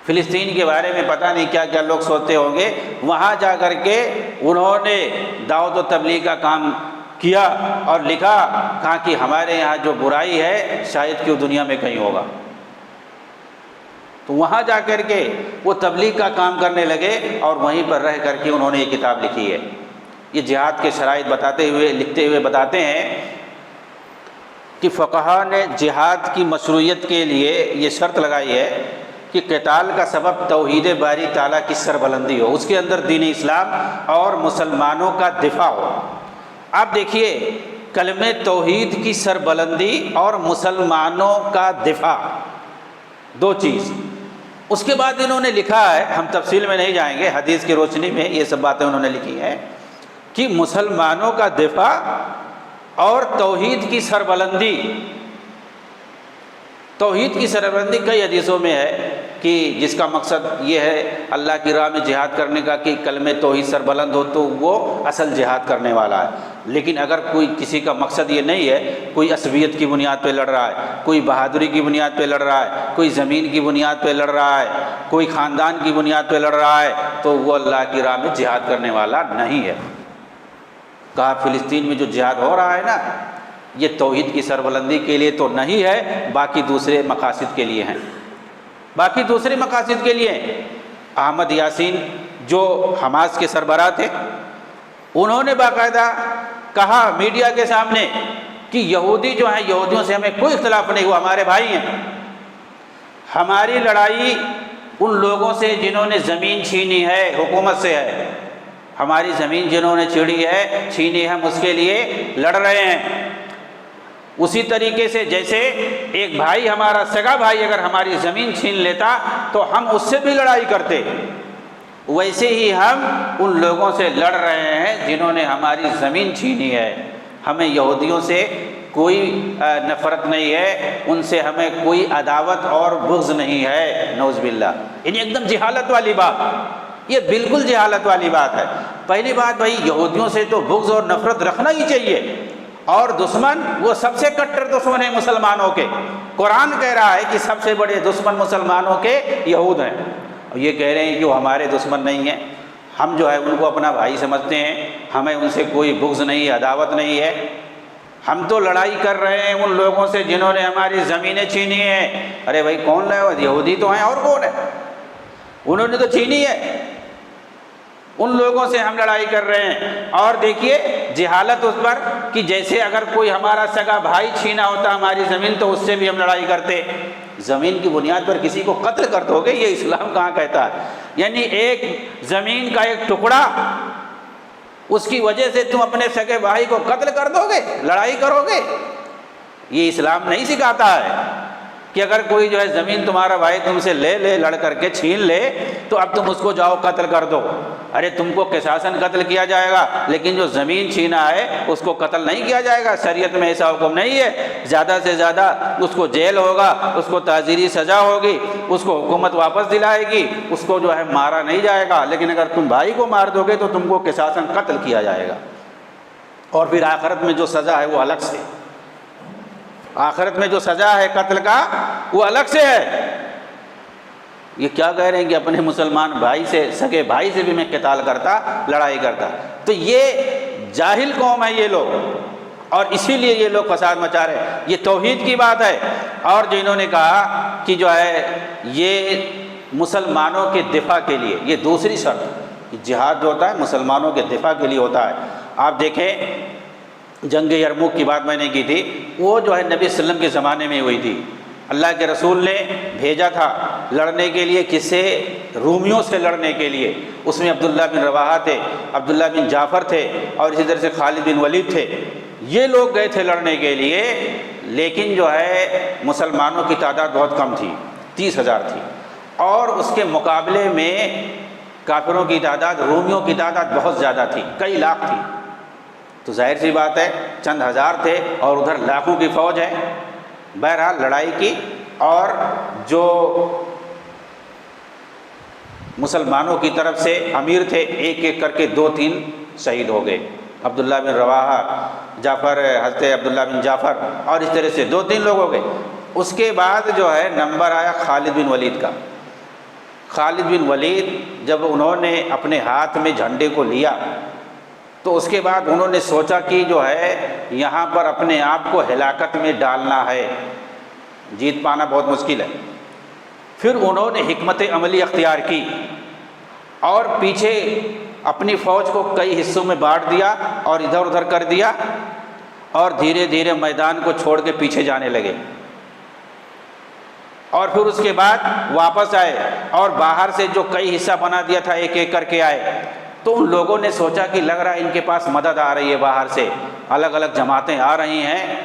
فلسطین کے بارے میں پتہ نہیں کیا کیا لوگ سوچتے ہوں گے، وہاں جا کر کے انہوں نے دعوت و تبلیغ کا کام کیا اور لکھا، کہا کہ ہمارے یہاں جو برائی ہے شاید کہ دنیا میں کہیں ہوگا۔ تو وہاں جا کر کے وہ تبلیغ کا کام کرنے لگے اور وہیں پر رہ کر کے انہوں نے یہ کتاب لکھی ہے۔ یہ جہاد کے شرائط بتاتے ہوئے لکھتے ہوئے بتاتے ہیں کہ فقہا نے جہاد کی مشروعیت کے لیے یہ شرط لگائی ہے کہ قتال کا سبب توحید باری تعالیٰ کی سربلندی ہو، اس کے اندر دین اسلام اور مسلمانوں کا دفاع ہو۔ آپ دیکھیے کلمہ توحید کی سربلندی اور مسلمانوں کا دفاع، دو چیز۔ اس کے بعد انہوں نے لکھا ہے، ہم تفصیل میں نہیں جائیں گے، حدیث کی روشنی میں یہ سب باتیں انہوں نے لکھی ہیں کہ مسلمانوں کا دفاع اور توحید کی سربلندی۔ توحید کی سربلندی کئی حدیثوں میں ہے کہ جس کا مقصد یہ ہے اللہ کی راہ میں جہاد کرنے کا کہ کلمہ توحید سربلند ہو تو وہ اصل جہاد کرنے والا ہے۔ لیکن اگر کوئی کسی کا مقصد یہ نہیں ہے، کوئی عصبیت کی بنیاد پہ لڑ رہا ہے، کوئی بہادری کی بنیاد پہ لڑ رہا ہے، کوئی زمین کی بنیاد پہ لڑ رہا ہے، کوئی خاندان کی بنیاد پہ لڑ رہا ہے، تو وہ اللہ کی راہ میں جہاد کرنے والا نہیں ہے۔ کہا فلسطین میں جو جہاد ہو رہا ہے نا، یہ توحید کی سربلندی کے لیے تو نہیں ہے، باقی دوسرے مقاصد کے لیے ہیں، باقی دوسرے مقاصد کے لیے ہیں۔ احمد یاسین جو حماس کے سربراہ تھے، انہوں نے باقاعدہ کہا میڈیا کے سامنے کہ یہودی جو ہیں، یہودیوں سے ہمیں کوئی اختلاف نہیں، وہ ہمارے بھائی ہیں۔ ہماری لڑائی ان لوگوں سے جنہوں نے زمین چھینی ہے حکومت سے ہے، ہماری زمین جنہوں نے چھینی ہے ہم اس کے لیے لڑ رہے ہیں۔ اسی طریقے سے جیسے ایک بھائی ہمارا سگا بھائی اگر ہماری زمین چھین لیتا تو ہم اس سے بھی لڑائی کرتے، ویسے ہی ہم ان لوگوں سے لڑ رہے ہیں جنہوں نے ہماری زمین چھینی ہے۔ ہمیں یہودیوں سے کوئی نفرت نہیں ہے، ان سے ہمیں کوئی عداوت اور بغض نہیں ہے، نعوذ باللہ۔ یعنی ایک دم جہالت والی بات، یہ بالکل جہالت والی بات ہے۔ پہلی بات بھائی یہودیوں سے تو بغض اور نفرت رکھنا ہی چاہیے، اور دشمن وہ سب سے کٹر دشمن ہیں مسلمانوں کے۔ قرآن کہہ رہا ہے کہ سب سے بڑے دشمن مسلمانوں کے یہود ہیں، اور یہ کہہ رہے ہیں کہ وہ ہمارے دشمن نہیں ہیں، ہم جو ہے ان کو اپنا بھائی سمجھتے ہیں، ہمیں ان سے کوئی بغض نہیں، عداوت نہیں ہے۔ ہم تو لڑائی کر رہے ہیں ان لوگوں سے جنہوں نے ہماری زمینیں چھینی ہیں۔ ارے بھائی کون ہے؟ یہودی تو ہیں، اور کون ہے؟ انہوں نے تو چھینی ہے۔ ان لوگوں سے ہم لڑائی کر رہے ہیں۔ اور دیکھیے جہالت اس پر کہ جیسے اگر کوئی ہمارا سگا بھائی چھینا ہوتا ہماری زمین تو اس سے بھی ہم لڑائی کرتے۔ زمین کی بنیاد پر کسی کو قتل کر دو گے، یہ اسلام کہاں کہتا ہے؟ یعنی ایک زمین کا ایک ٹکڑا، اس کی وجہ سے تم اپنے سگے بھائی کو قتل کر دو گے، لڑائی کرو گے؟ یہ اسلام نہیں سکھاتا ہے کہ اگر کوئی جو ہے زمین تمہارا بھائی تم سے لے لڑ کر کے چھین لے تو اب تم اس کو جاؤ قتل کر دو۔ ارے تم کو قصاصاً قتل کیا جائے گا، لیکن جو زمین چھینا ہے اس کو قتل نہیں کیا جائے گا، شریعت میں ایسا حکم نہیں ہے۔ زیادہ سے زیادہ اس کو جیل ہوگا، اس کو تعزیری سزا ہوگی، اس کو حکومت واپس دلائے گی، اس کو جو ہے مارا نہیں جائے گا۔ لیکن اگر تم بھائی کو مار دو گے تو تم کو قصاصاً قتل کیا جائے گا، اور پھر آخرت میں جو سزا ہے وہ الگ سے، آخرت میں جو سزا ہے قتل کا وہ الگ سے ہے۔ یہ کیا کہہ رہے ہیں کہ اپنے مسلمان بھائی سے، سگے بھائی سے بھی میں قتال کرتا، لڑائی کرتا؟ تو یہ جاہل قوم ہے یہ لوگ، اور اسی لیے یہ لوگ فساد مچا رہے ہیں۔ یہ توحید کی بات ہے۔ اور جو انہوں نے کہا کہ جو ہے یہ مسلمانوں کے دفاع کے لیے، یہ دوسری شرط، جہاد جو ہوتا ہے مسلمانوں کے دفاع کے لیے ہوتا ہے۔ آپ دیکھیں جنگ یرموک کی بات میں نے کی تھی، وہ جو ہے نبی صلی اللہ علیہ وسلم کے زمانے میں ہوئی تھی۔ اللہ کے رسول نے بھیجا تھا لڑنے کے لیے، کس سے؟ رومیوں سے لڑنے کے لیے۔ اس میں عبداللہ بن رواحہ تھے، عبداللہ بن جعفر تھے، اور اسی طرح سے خالد بن ولید تھے۔ یہ لوگ گئے تھے لڑنے کے لیے، لیکن جو ہے مسلمانوں کی تعداد بہت کم تھی، 30,000 تھی، اور اس کے مقابلے میں کافروں کی تعداد، رومیوں کی تعداد بہت زیادہ تھی، کئی لاکھ تھی۔ تو ظاہر سی بات ہے چند ہزار تھے اور ادھر لاکھوں کی فوج ہے۔ بہرحال لڑائی کی، اور جو مسلمانوں کی طرف سے امیر تھے ایک ایک کر کے 2-3 شہید ہو گئے، عبداللہ بن رواحہ، جعفر، حضرت عبداللہ بن جعفر، اور اس طرح سے 2-3 لوگ ہو گئے۔ اس کے بعد جو ہے نمبر آیا خالد بن ولید کا۔ خالد بن ولید جب انہوں نے اپنے ہاتھ میں جھنڈے کو لیا تو اس کے بعد انہوں نے سوچا کہ جو ہے یہاں پر اپنے آپ کو ہلاکت میں ڈالنا ہے، جیت پانا بہت مشکل ہے۔ پھر انہوں نے حکمت عملی اختیار کی اور پیچھے اپنی فوج کو کئی حصوں میں بانٹ دیا اور ادھر ادھر کر دیا، اور دھیرے دھیرے میدان کو چھوڑ کے پیچھے جانے لگے۔ اور پھر اس کے بعد واپس آئے اور باہر سے جو کئی حصہ بنا دیا تھا ایک ایک کر کے آئے۔ تو ان لوگوں نے سوچا کہ لگ رہا ہے ان کے پاس مدد آ رہی ہے، باہر سے الگ الگ جماعتیں آ رہی ہیں،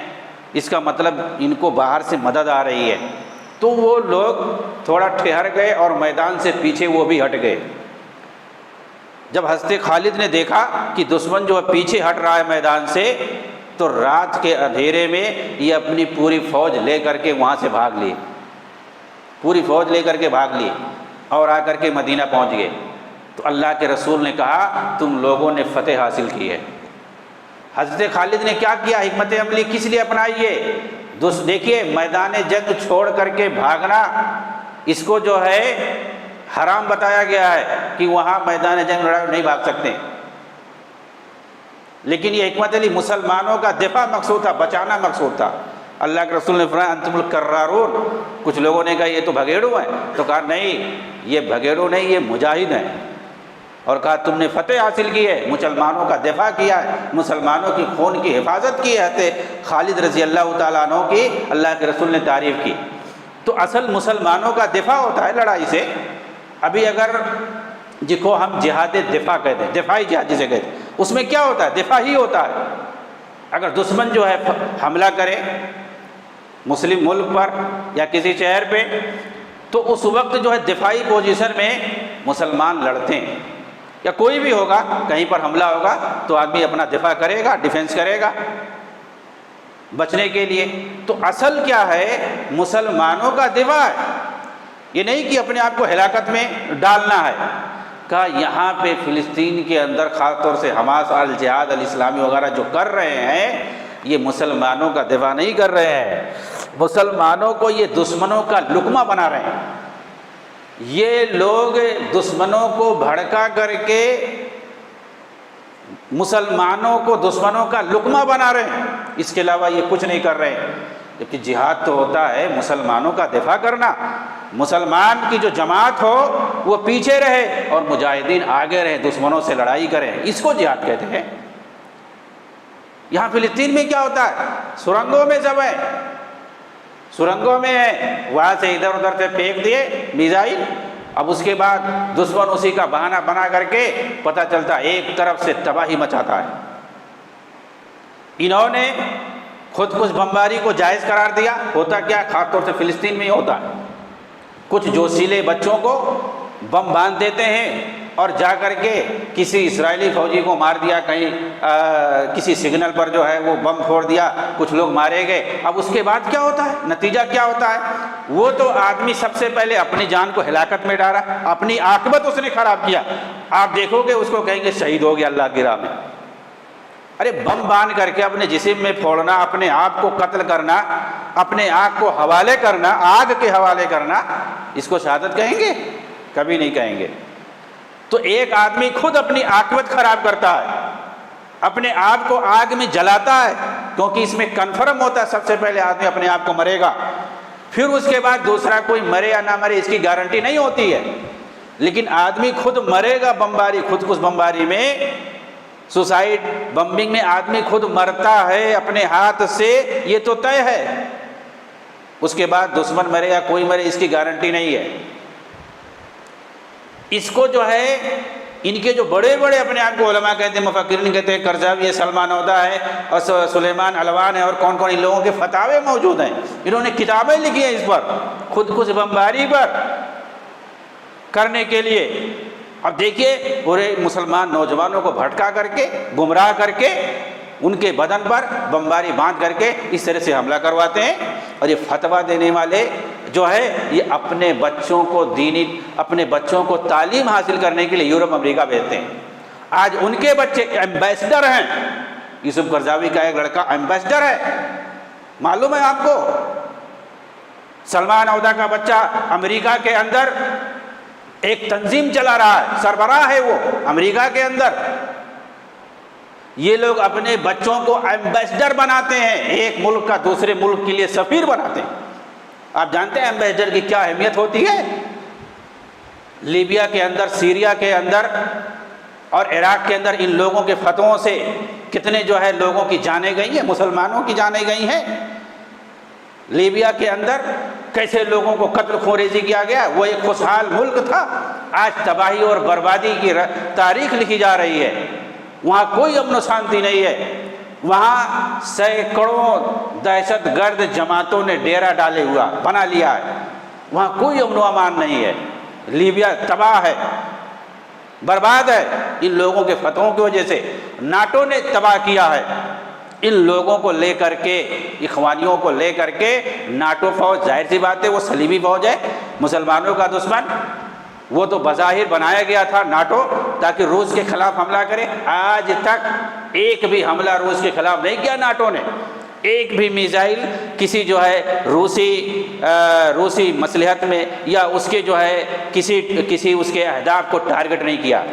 اس کا مطلب ان کو باہر سے مدد آ رہی ہے۔ تو وہ لوگ تھوڑا ٹھہر گئے اور میدان سے پیچھے وہ بھی ہٹ گئے۔ جب حضرت خالد نے دیکھا کہ دشمن جو ہے پیچھے ہٹ رہا ہے میدان سے، تو رات کے اندھیرے میں یہ اپنی پوری فوج لے کر کے وہاں سے بھاگ لیے، پوری فوج لے کر کے بھاگ لیے اور آ کر کے مدینہ پہنچ گئے۔ تو اللہ کے رسول نے کہا تم لوگوں نے فتح حاصل کی ہے۔ حضرت خالد نے کیا کیا؟ حکمت عملی کس لیے اپنائی ہے؟ دیکھیے میدان جنگ چھوڑ کر کے بھاگنا، اس کو جو ہے حرام بتایا گیا ہے کہ وہاں میدان جنگ نہیں بھاگ سکتے، لیکن یہ حکمت عملی مسلمانوں کا دفاع مقصود تھا، بچانا مقصود تھا۔ اللہ کے رسول نے فرمایا انتم الکرارون۔ کچھ لوگوں نے کہا یہ تو بھگیڑو ہیں، تو کہا نہیں یہ بھگیڑو نہیں، یہ مجاہد ہیں، اور کہا تم نے فتح حاصل کی ہے، مسلمانوں کا دفاع کیا ہے، مسلمانوں کی خون کی حفاظت کی ہے۔ خالد رضی اللہ تعالیٰ عنہ کی اللہ کے رسول نے تعریف کی۔ تو اصل مسلمانوں کا دفاع ہوتا ہے لڑائی سے۔ ابھی اگر جس کو ہم جہاد دفاع کہتے ہیں، دفاعی جہاد جسے کہتے ہیں، اس میں کیا ہوتا ہے؟ دفاع ہی ہوتا ہے۔ اگر دشمن جو ہے حملہ کرے مسلم ملک پر یا کسی شہر پہ، تو اس وقت جو ہے دفاعی پوزیشن میں مسلمان لڑتے ہیں، یا کوئی بھی ہوگا کہیں پر حملہ ہوگا تو آدمی اپنا دفاع کرے گا، ڈیفنس کرے گا بچنے کے لیے۔ تو اصل کیا ہے؟ مسلمانوں کا دفاع ہے، یہ نہیں کہ اپنے آپ کو ہلاکت میں ڈالنا ہے۔ کہا یہاں پہ فلسطین کے اندر خاص طور سے حماس الجہاد الاسلامی وغیرہ جو کر رہے ہیں، یہ مسلمانوں کا دفاع نہیں کر رہے ہیں، مسلمانوں کو یہ دشمنوں کا لقمہ بنا رہے ہیں۔ یہ لوگ دشمنوں کو بھڑکا کر کے مسلمانوں کو دشمنوں کا لقمہ بنا رہے ہیں، اس کے علاوہ یہ کچھ نہیں کر رہے ہیں۔ جبکہ جہاد تو ہوتا ہے مسلمانوں کا دفاع کرنا، مسلمان کی جو جماعت ہو وہ پیچھے رہے اور مجاہدین آگے رہے، دشمنوں سے لڑائی کریں، اس کو جہاد کہتے ہیں۔ یہاں فلسطین میں کیا ہوتا ہے؟ سرنگوں میں سب ہے، سرنگوں میں ہے، وہاں سے ادھر ادھر سے پھینک دیے میزائل، اب اس کے بعد دشمن اسی کا بہانہ بنا کر کے پتہ چلتا ایک طرف سے تباہی مچاتا ہے۔ انہوں نے خود کش بمباری کو جائز قرار دیا۔ ہوتا کیا خاص طور سے فلسطین میں ہی ہوتا ہے، کچھ جوشیلے بچوں کو بم باندھ دیتے ہیں اور جا کر کے کسی اسرائیلی فوجی کو مار دیا، کہیں کسی سگنل پر جو ہے وہ بم پھوڑ دیا، کچھ لوگ مارے گئے۔ اب اس کے بعد کیا ہوتا ہے؟ نتیجہ کیا ہوتا ہے؟ وہ تو آدمی سب سے پہلے اپنی جان کو ہلاکت میں ڈالا، اپنی عاقبت اس نے خراب کیا۔ آپ دیکھو گے اس کو کہیں گے شہید ہو گیا اللہ کی راہ میں۔ ارے بم باندھ کر کے اپنے جسم میں پھوڑنا، اپنے آپ کو قتل کرنا، اپنے آگ کو حوالے کرنا، آگ کے حوالے کرنا، اس کو شہادت کہیں گے؟ کبھی نہیں کہیں گے۔ تو ایک آدمی خود اپنی عاقبت خراب کرتا ہے، اپنے آپ کو آگ میں جلاتا ہے، کیونکہ اس میں کنفرم ہوتا ہے سب سے پہلے آدمی اپنے آپ کو مرے گا، پھر اس کے بعد دوسرا کوئی مرے یا نہ مرے اس کی گارنٹی نہیں ہوتی ہے، لیکن آدمی خود مرے گا بمباری، خود کش بمباری میں، سوسائڈ بمبنگ میں آدمی خود مرتا ہے اپنے ہاتھ سے، یہ تو طے ہے۔ اس کے بعد دشمن مرے یا کوئی مرے اس کی گارنٹی نہیں ہے۔ اس کو جو ہے ان کے جو بڑے بڑے اپنے آپ کو علماء کہتے ہیں، مفکرین کہتے ہیں، کرزاوی ہے، سلمان عودہ ہے اور سلیمان علوان ہے اور کون کون، ان لوگوں کے فتاوے موجود ہیں، انہوں نے کتابیں لکھی ہیں اس پر، خود کش بمباری پر کرنے کے لیے۔ اب دیکھیے پورے مسلمان نوجوانوں کو بھٹکا کر کے، گمراہ کر کے، ان کے بدن پر بمباری باندھ کر کے اس طرح سے حملہ کرواتے ہیں۔ اور یہ فتویٰ دینے والے جو ہے یہ اپنے بچوں کو اپنے بچوں کو تعلیم حاصل کرنے کے لیے یورپ امریکہ بھیجتے ہیں۔ آج ان کے بچے ایمبیسڈر ہیں، یوسف قرضاوی کا ایک لڑکا ایمبیسڈر ہے، معلوم ہے آپ کو؟ سلمان عودہ کا بچہ امریکہ کے اندر ایک تنظیم چلا رہا ہے، سربراہ ہے وہ امریکہ کے اندر۔ یہ لوگ اپنے بچوں کو ایمبیسڈر بناتے ہیں، ایک ملک کا دوسرے ملک کے لیے سفیر بناتے ہیں۔ آپ جانتے ہیں ایمبیسڈر کی کیا اہمیت ہوتی ہے؟ لیبیا کے اندر، سیریا کے اندر اور عراق کے اندر ان لوگوں کے فتووں سے کتنے جو ہے لوگوں کی جانیں گئی ہیں، مسلمانوں کی جانیں گئی ہیں۔ لیبیا کے اندر کیسے لوگوں کو قتل خوریزی کیا گیا، وہ ایک خوشحال ملک تھا، آج تباہی اور بربادی کی تاریخ لکھی جا رہی ہے۔ وہاں کوئی امن و شانتی نہیں ہے، وہاں سینکڑوں دہشت گرد جماعتوں نے ڈیرا ڈالے ہوا بنا لیا ہے، وہاں کوئی امن و امان نہیں ہے، لیبیا تباہ ہے، برباد ہے ان لوگوں کے فتووں کی وجہ سے۔ ناٹو نے تباہ کیا ہے ان لوگوں کو لے کر کے، اخوانیوں کو لے کر کے۔ ناٹو فوج ظاہر سی بات ہے وہ صلیبی فوج ہے، مسلمانوں کا دشمن، وہ تو بظاہر بنایا گیا تھا ناٹو تاکہ روس کے خلاف حملہ کرے۔ آج تک ایک بھی حملہ روس کے خلاف نہیں کیا ناٹو نے، ایک بھی میزائل کسی جو ہے روسی مصلحت میں یا اس کے جو ہے کسی اس کے اہداف کو ٹارگٹ نہیں کیا۔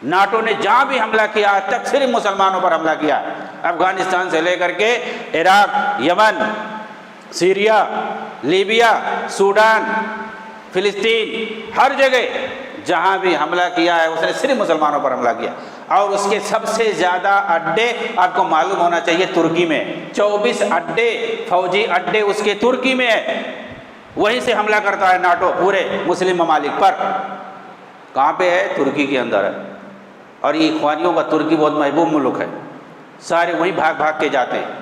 ناٹو نے جہاں بھی حملہ کیا آج تک صرف مسلمانوں پر حملہ کیا، افغانستان سے لے کر کے عراق، یمن، سیریا، لیبیا، سوڈان، فلسطین، ہر جگہ جہاں بھی حملہ کیا ہے اس نے صرف مسلمانوں پر حملہ کیا۔ اور اس کے سب سے زیادہ اڈے آپ کو معلوم ہونا چاہیے ترکی میں، 24 اڈے، فوجی اڈے اس کے ترکی میں ہے، وہیں سے حملہ کرتا ہے ناٹو پورے مسلم ممالک پر۔ کہاں پہ ہے؟ ترکی کے اندر ہے۔ اور یہ اخوانیوں کا ترکی بہت محبوب ملک ہے، سارے وہیں بھاگ بھاگ کے جاتے ہیں،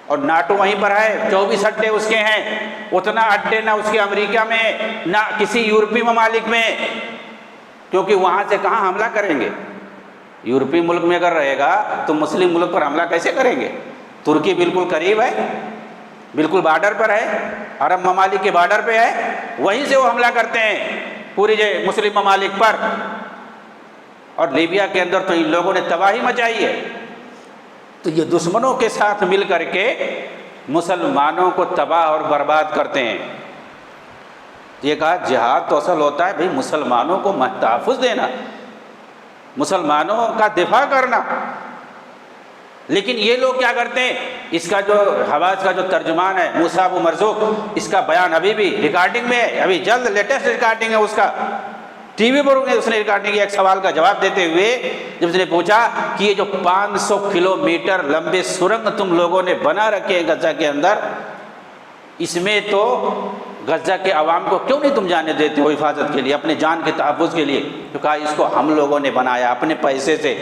اور ناٹو وہیں پر ہے، 24 اڈے اس کے ہیں، اتنا اڈے نہ اس کے امریکہ میں نہ کسی یورپی ممالک میں، کیونکہ وہاں سے کہاں حملہ کریں گے؟ یورپی ملک میں اگر رہے گا تو مسلم ملک پر حملہ کیسے کریں گے؟ ترکی بالکل قریب ہے، بالکل بارڈر پر ہے، عرب ممالک کے بارڈر پہ ہے، وہیں سے وہ حملہ کرتے ہیں پوری مسلم ممالک پر۔ اور لیبیا کے اندر تو ان لوگوں نے تباہی مچائی ہے۔ تو یہ دشمنوں کے ساتھ مل کر کے مسلمانوں کو تباہ اور برباد کرتے ہیں۔ یہ کہا جہاد تو اصل ہوتا ہے بھئی مسلمانوں کو تحفظ دینا، مسلمانوں کا دفاع کرنا۔ لیکن یہ لوگ کیا کرتے ہیں، اس کا جو حواس کا جو ترجمان ہے موسیٰ ابو مرزوق، اس کا بیان ابھی بھی ریکارڈنگ میں ہے، ابھی جلد لیٹسٹ ریکارڈنگ ہے اس کا، ٹی وی پر اس نے ریکارڈنگ کیا، ایک سوال کا جواب دیتے ہوئے جب اس نے پوچھا کہ یہ جو 500 کلومیٹر لمبے سرنگ تم لوگوں نے بنا رکھے ہیں غزہ کے اندر، اس میں تو غزہ کے عوام کو کیوں نہیں تم جانے دیتے ہو حفاظت کے لیے، اپنے جان کے تحفظ کے لیے؟ تو کہا اس کو ہم لوگوں نے بنایا اپنے پیسے سے،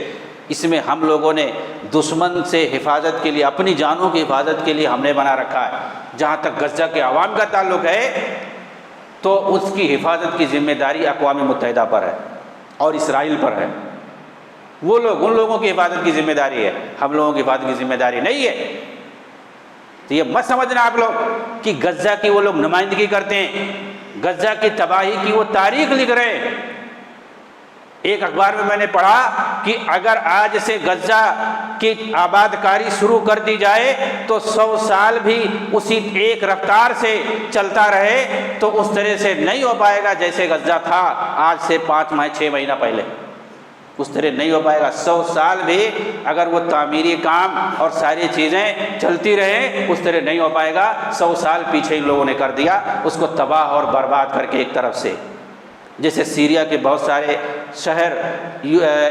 اس میں ہم لوگوں نے دشمن سے حفاظت کے لیے، اپنی جانوں کی حفاظت کے لیے ہم نے بنا رکھا ہے۔ جہاں تک غزہ کے عوام کا تعلق ہے تو اس کی حفاظت کی ذمہ داری اقوام متحدہ پر ہے اور اسرائیل پر ہے، وہ لوگ، ان لوگوں کی حفاظت کی ذمہ داری ہے، ہم لوگوں کی حفاظت کی ذمہ داری نہیں ہے۔ تو یہ مت سمجھنا آپ لوگ کہ غزہ کی وہ لوگ نمائندگی کرتے ہیں، غزہ کی تباہی کی وہ تاریخ لکھ رہے ہیں۔ ایک اخبار میں میں نے پڑھا کہ اگر آج سے غزہ کی آباد کاری شروع کر دی جائے تو 100 سال بھی اسی ایک رفتار سے چلتا رہے تو اس طرح سے نہیں ہو پائے گا جیسے غزہ تھا آج سے 5 ماہ 6 مہینہ پہلے، اس طرح نہیں ہو پائے گا۔ 100 سال بھی اگر وہ تعمیری کام اور ساری چیزیں چلتی رہیں اس طرح نہیں ہو پائے گا۔ 100 سال پیچھے ان لوگوں نے کر دیا، اس کو تباہ اور برباد کر کے ایک طرف سے، جیسے سیریا کے بہت سارے شہر،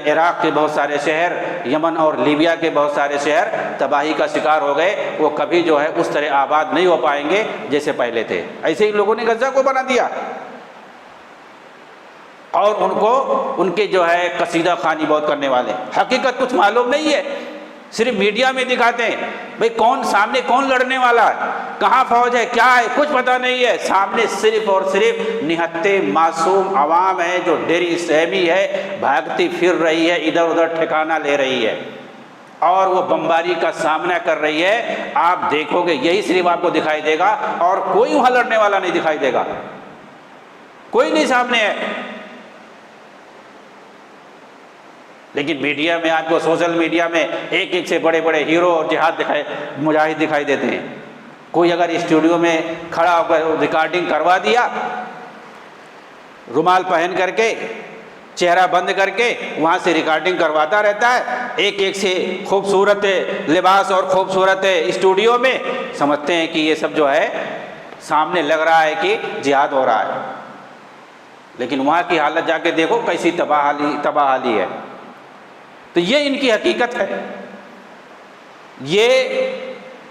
عراق کے بہت سارے شہر، یمن اور لیبیا کے بہت سارے شہر تباہی کا شکار ہو گئے، وہ کبھی جو ہے اس طرح آباد نہیں ہو پائیں گے جیسے پہلے تھے۔ ایسے ہی لوگوں نے غزہ کو بنا دیا اور ان کو ان کے جو ہے قصیدہ خوانی بہت کرنے والے، حقیقت کچھ معلوم نہیں ہے، صرف میڈیا میں دکھاتے ہیں بھئی کون سامنے کون لڑنے والا ہے، کہاں فوج ہے، کیا ہے، کچھ پتہ نہیں ہے۔ سامنے صرف اور صرف نہتے معصوم عوام ہے جو ڈری سہمی ہے، بھاگتی پھر رہی ہے، ادھر ادھر ٹھکانہ لے رہی ہے اور وہ بمباری کا سامنا کر رہی ہے۔ آپ دیکھو گے یہی صرف آپ کو دکھائی دے گا اور کوئی وہاں لڑنے والا نہیں دکھائی دے گا، کوئی نہیں سامنے ہے۔ لیکن میڈیا میں آپ کو، سوشل میڈیا میں ایک ایک سے بڑے بڑے ہیرو اور جہاد مجاہد دکھائی دیتے ہیں۔ کوئی اگر اسٹوڈیو میں کھڑا ہو کر ریکارڈنگ کروا دیا، رومال پہن کر کے، چہرہ بند کر کے وہاں سے ریکارڈنگ کرواتا رہتا ہے، ایک ایک سے خوبصورت لباس اور خوبصورت اسٹوڈیو میں، سمجھتے ہیں کہ یہ سب جو ہے سامنے لگ رہا ہے کہ جہاد ہو رہا ہے، لیکن وہاں کی حالت جا کے دیکھو کیسی تباہ حالی ہے۔ تو یہ ان کی حقیقت ہے، یہ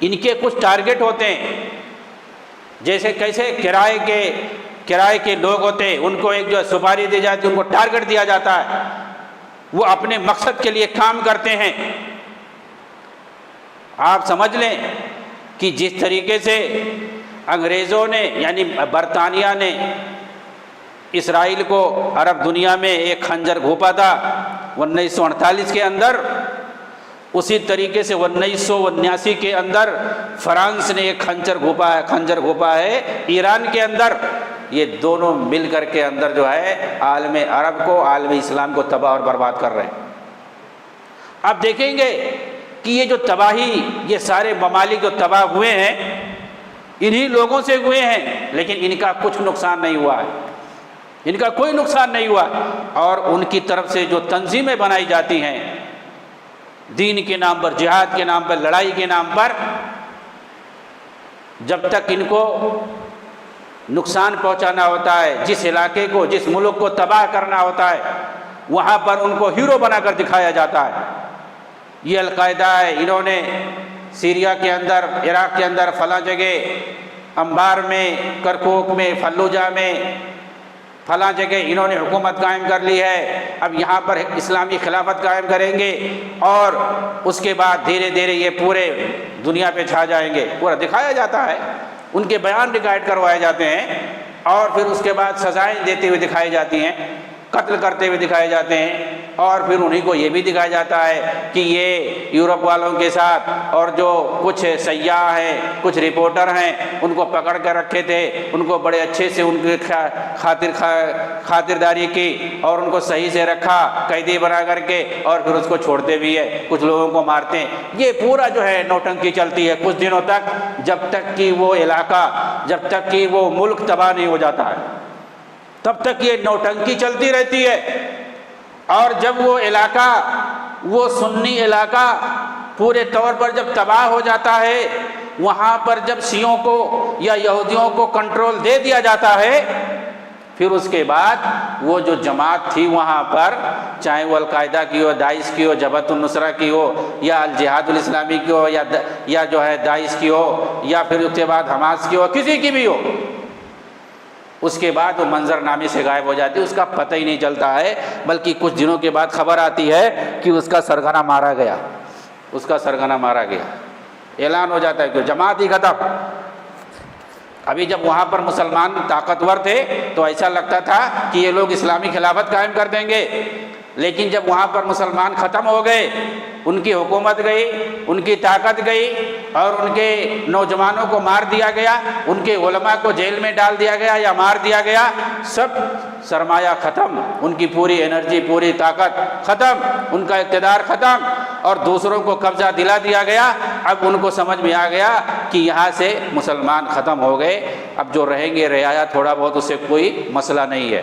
ان کے کچھ ٹارگٹ ہوتے ہیں، جیسے کیسے کرائے کے لوگ ہوتے ہیں، ان کو ایک جو سپاری دی جاتی ہے، ان کو ٹارگٹ دیا جاتا ہے، وہ اپنے مقصد کے لیے کام کرتے ہیں۔ آپ سمجھ لیں کہ جس طریقے سے انگریزوں نے یعنی برطانیہ نے اسرائیل کو عرب دنیا میں ایک خنجر گھونپا تھا 1948 کے اندر، اسی طریقے سے 1979 کے اندر فرانس نے ایک خنجر گھونپا ہے ایران کے اندر۔ یہ دونوں مل کر کے اندر جو ہے عالم عرب کو، عالم اسلام کو تباہ اور برباد کر رہے ہیں۔ آپ دیکھیں گے کہ یہ جو تباہی، یہ سارے ممالک جو تباہ ہوئے ہیں انہی لوگوں سے ہوئے ہیں، لیکن ان کا کچھ نقصان نہیں ہوا ہے، ان کا کوئی نقصان نہیں ہوا۔ اور ان کی طرف سے جو تنظیمیں بنائی جاتی ہیں دین کے نام پر، جہاد کے نام پر، لڑائی کے نام پر، جب تک ان کو نقصان پہنچانا ہوتا ہے، جس علاقے کو، جس ملک کو تباہ کرنا ہوتا ہے، وہاں پر ان کو ہیرو بنا کر دکھایا جاتا ہے۔ یہ القاعدہ ہے، انہوں نے سیریا کے اندر، عراق کے اندر فلاں جگہ انبار میں، کرکوک میں، فلوجہ میں، فلاں جگہ انہوں نے حکومت قائم کر لی ہے، اب یہاں پر اسلامی خلافت قائم کریں گے اور اس کے بعد دھیرے دھیرے یہ پورے دنیا پہ چھا جائیں گے، پورا دکھایا جاتا ہے، ان کے بیان ریکارڈ کروائے جاتے ہیں اور پھر اس کے بعد سزائیں دیتے ہوئے دکھائی جاتی ہیں، قتل کرتے ہوئے دکھائے جاتے ہیں، اور پھر انہی کو یہ بھی دکھایا جاتا ہے کہ یہ یورپ والوں کے ساتھ اور جو کچھ سیاح ہیں، کچھ رپورٹر ہیں، ان کو پکڑ کر رکھے تھے، ان کو بڑے اچھے سے ان کی خاطرداری کی اور ان کو صحیح سے رکھا قیدی بنا کر کے، اور پھر اس کو چھوڑتے بھی ہے، کچھ لوگوں کو مارتے ہیں۔ یہ پورا جو ہے نوٹنکی چلتی ہے کچھ دنوں تک، جب تک کہ وہ علاقہ، جب تک کہ وہ ملک تباہ نہیں ہو جاتا ہے، تب تک یہ نوٹنکی چلتی رہتی ہے۔ اور جب وہ علاقہ، وہ سنی علاقہ پورے طور پر جب تباہ ہو جاتا ہے، وہاں پر جب شیعوں کو یا یہودیوں کو کنٹرول دے دیا جاتا ہے، پھر اس کے بعد وہ جو جماعت تھی وہاں پر، چاہے وہ القاعدہ کی ہو، داعش کی ہو، جبہت النصرہ کی ہو، یا الجہاد الاسلامی کی ہو، یا جو ہے داعش کی ہو، یا پھر اس کے بعد حماس کی ہو، کسی کی بھی ہو، اس کے بعد وہ منظر نامے سے غائب ہو جاتی ہے، اس کا پتہ ہی نہیں چلتا ہے، بلکہ کچھ دنوں کے بعد خبر آتی ہے کہ اس کا سرغنہ مارا گیا، اس کا سرغنہ مارا گیا، اعلان ہو جاتا ہے کہ جماعت ہی ختم۔ ابھی جب وہاں پر مسلمان طاقتور تھے تو ایسا لگتا تھا کہ یہ لوگ اسلامی خلافت قائم کر دیں گے، لیکن جب وہاں پر مسلمان ختم ہو گئے، ان کی حکومت گئی، ان کی طاقت گئی، اور ان کے نوجوانوں کو مار دیا گیا، ان کے علماء کو جیل میں ڈال دیا گیا یا مار دیا گیا، سب سرمایہ ختم، ان کی پوری انرجی، پوری طاقت ختم، ان کا اقتدار ختم، اور دوسروں کو قبضہ دلا دیا گیا۔ اب ان کو سمجھ میں آ گیا کہ یہاں سے مسلمان ختم ہو گئے، اب جو رہیں گے رعایا تھوڑا بہت، اس سے کوئی مسئلہ نہیں ہے۔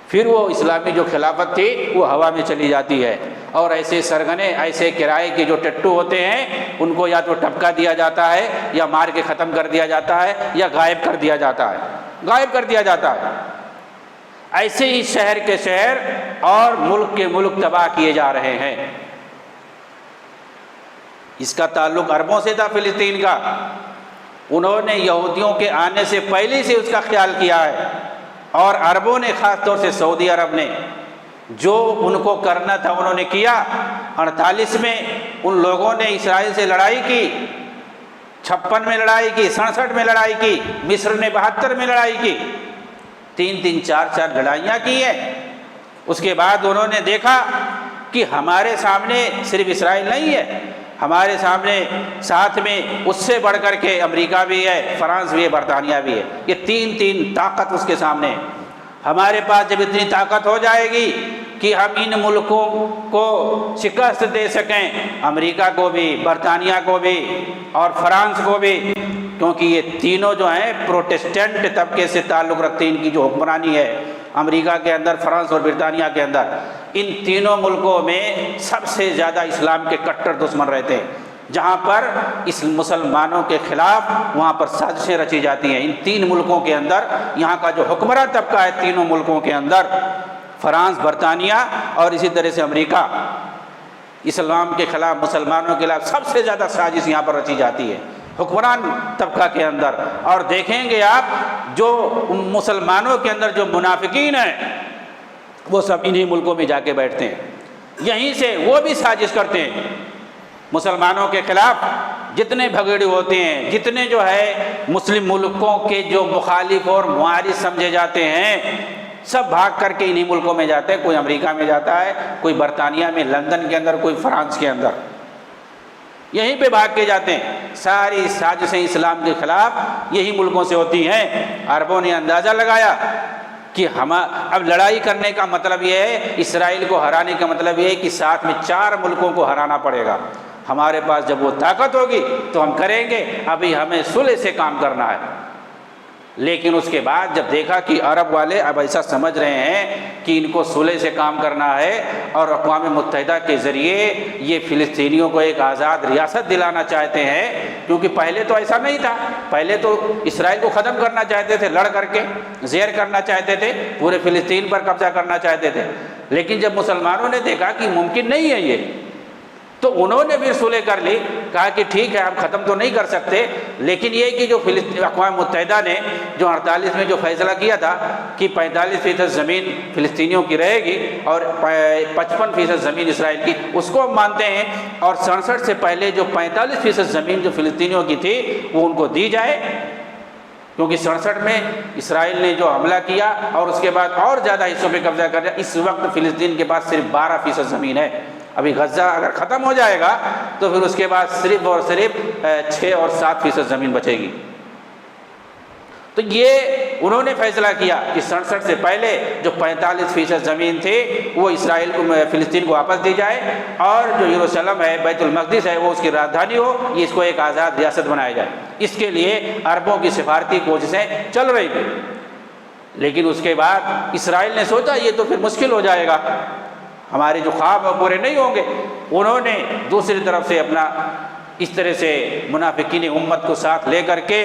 پھر وہ اسلامی جو خلافت تھی وہ ہوا میں چلی جاتی ہے، اور ایسے سرغنے، ایسے کرائے کے جو ٹٹو ہوتے ہیں، ان کو یا تو ٹپکا دیا جاتا ہے، یا مار کے ختم کر دیا جاتا ہے، یا غائب کر دیا جاتا ہے، غائب کر دیا جاتا ہے۔ ایسے ہی شہر کے شہر اور ملک کے ملک تباہ کیے جا رہے ہیں۔ اس کا تعلق عربوں سے تھا، فلسطین کا۔ انہوں نے یہودیوں کے آنے سے پہلے سے اس کا خیال کیا ہے، اور عربوں نے، خاص طور سے سعودی عرب نے، جو ان کو کرنا تھا انہوں نے کیا۔ 48 میں ان لوگوں نے اسرائیل سے لڑائی کی، 56 میں لڑائی کی، 67 میں لڑائی کی، مصر نے 72 میں لڑائی کی، 3 4 لڑائیاں کی ہیں۔ اس کے بعد انہوں نے دیکھا کہ ہمارے سامنے صرف اسرائیل نہیں ہے، ہمارے سامنے ساتھ میں اس سے بڑھ کر کے امریکہ بھی ہے، فرانس بھی ہے، برطانیہ بھی ہے، یہ تین طاقت اس کے سامنے ہے۔ ہمارے پاس جب اتنی طاقت ہو جائے گی کہ ہم ان ملکوں کو شکست دے سکیں، امریکہ کو بھی، برطانیہ کو بھی، اور فرانس کو بھی، کیونکہ یہ تینوں جو ہیں پروٹسٹنٹ طبقے سے تعلق رکھتے ہیں، ان کی جو حکمرانی ہے امریکہ کے اندر، فرانس اور برطانیہ کے اندر، ان تینوں ملکوں میں سب سے زیادہ اسلام کے کٹر دشمن رہتے ہیں۔ جہاں پر اس مسلمانوں کے خلاف وہاں پر سازشیں رچی جاتی ہیں۔ ان 3 ملکوں کے اندر یہاں کا جو حکمراں طبقہ ہے تینوں ملکوں کے اندر، فرانس، برطانیہ اور اسی طرح سے امریکہ، اسلام کے خلاف، مسلمانوں کے خلاف سب سے زیادہ سازش یہاں پر رچی جاتی ہے حکمران طبقہ کے اندر۔ اور دیکھیں گے آپ، جو مسلمانوں کے اندر جو منافقین ہیں وہ سب انہی ملکوں میں جا کے بیٹھتے ہیں، یہیں سے وہ بھی سازش کرتے ہیں مسلمانوں کے خلاف۔ جتنے بھگڑے ہوتے ہیں، جتنے جو ہے مسلم ملکوں کے جو مخالف اور معارض سمجھے جاتے ہیں، سب بھاگ کر کے انہی ملکوں میں جاتے ہیں۔ کوئی امریکہ میں جاتا ہے، کوئی برطانیہ میں، لندن کے اندر، کوئی فرانس کے اندر، یہیں پہ بھاگ کے جاتے ہیں۔ ساری سازشیں اسلام کے خلاف یہی ملکوں سے ہوتی ہیں۔ عربوں نے اندازہ لگایا کہ اب لڑائی کرنے کا مطلب یہ ہے، اسرائیل کو ہرانے کا مطلب یہ ہے کہ ساتھ میں 4 ملکوں کو ہرانا پڑے گا۔ ہمارے پاس جب وہ طاقت ہوگی تو ہم کریں گے، ابھی ہمیں صلح سے کام کرنا ہے۔ لیکن اس کے بعد جب دیکھا کہ عرب والے اب ایسا سمجھ رہے ہیں کہ ان کو صلح سے کام کرنا ہے، اور اقوام متحدہ کے ذریعے یہ فلسطینیوں کو ایک آزاد ریاست دلانا چاہتے ہیں، کیونکہ پہلے تو ایسا نہیں تھا، پہلے تو اسرائیل کو ختم کرنا چاہتے تھے، لڑ کر کے زیر کرنا چاہتے تھے، پورے فلسطین پر قبضہ کرنا چاہتے تھے۔ لیکن جب مسلمانوں نے دیکھا کہ ممکن نہیں ہے یہ، تو انہوں نے بھی صلح کر لی، کہا کہ ٹھیک ہے ہم ختم تو نہیں کر سکتے، لیکن یہ کہ جو اقوام متحدہ نے جو 48 میں جو فیصلہ کیا تھا کہ 45% زمین فلسطینیوں کی رہے گی اور 55% زمین اسرائیل کی، اس کو ہم مانتے ہیں، اور 67 سے پہلے جو 45% زمین جو فلسطینیوں کی تھی وہ ان کو دی جائے، کیونکہ 67 میں اسرائیل نے جو حملہ کیا اور اس کے بعد اور زیادہ حصوں پہ قبضہ کر لیا۔ اس وقت فلسطین کے پاس صرف 12% زمین ہے۔ ابھی غزہ اگر ختم ہو جائے گا تو پھر اس کے بعد صرف اور صرف 6 اور 7% زمین بچے گی۔ تو یہ انہوں نے فیصلہ کیا کہ 67 سے پہلے جو 45% زمین تھی وہ اسرائیل کو، فلسطین کو واپس دی جائے، اور جو یروشلم ہے، بیت المقدس ہے، وہ اس کی راجدھانی ہو، اس کو ایک آزاد ریاست بنایا جائے۔ اس کے لیے عربوں کی سفارتی کوششیں چل رہی تھیں۔ لیکن اس کے بعد اسرائیل نے سوچا یہ تو پھر مشکل ہو جائے گا، ہمارے جو خواب ہیں پورے نہیں ہوں گے۔ انہوں نے دوسری طرف سے اپنا اس طرح سے منافقین امت کو ساتھ لے کر کے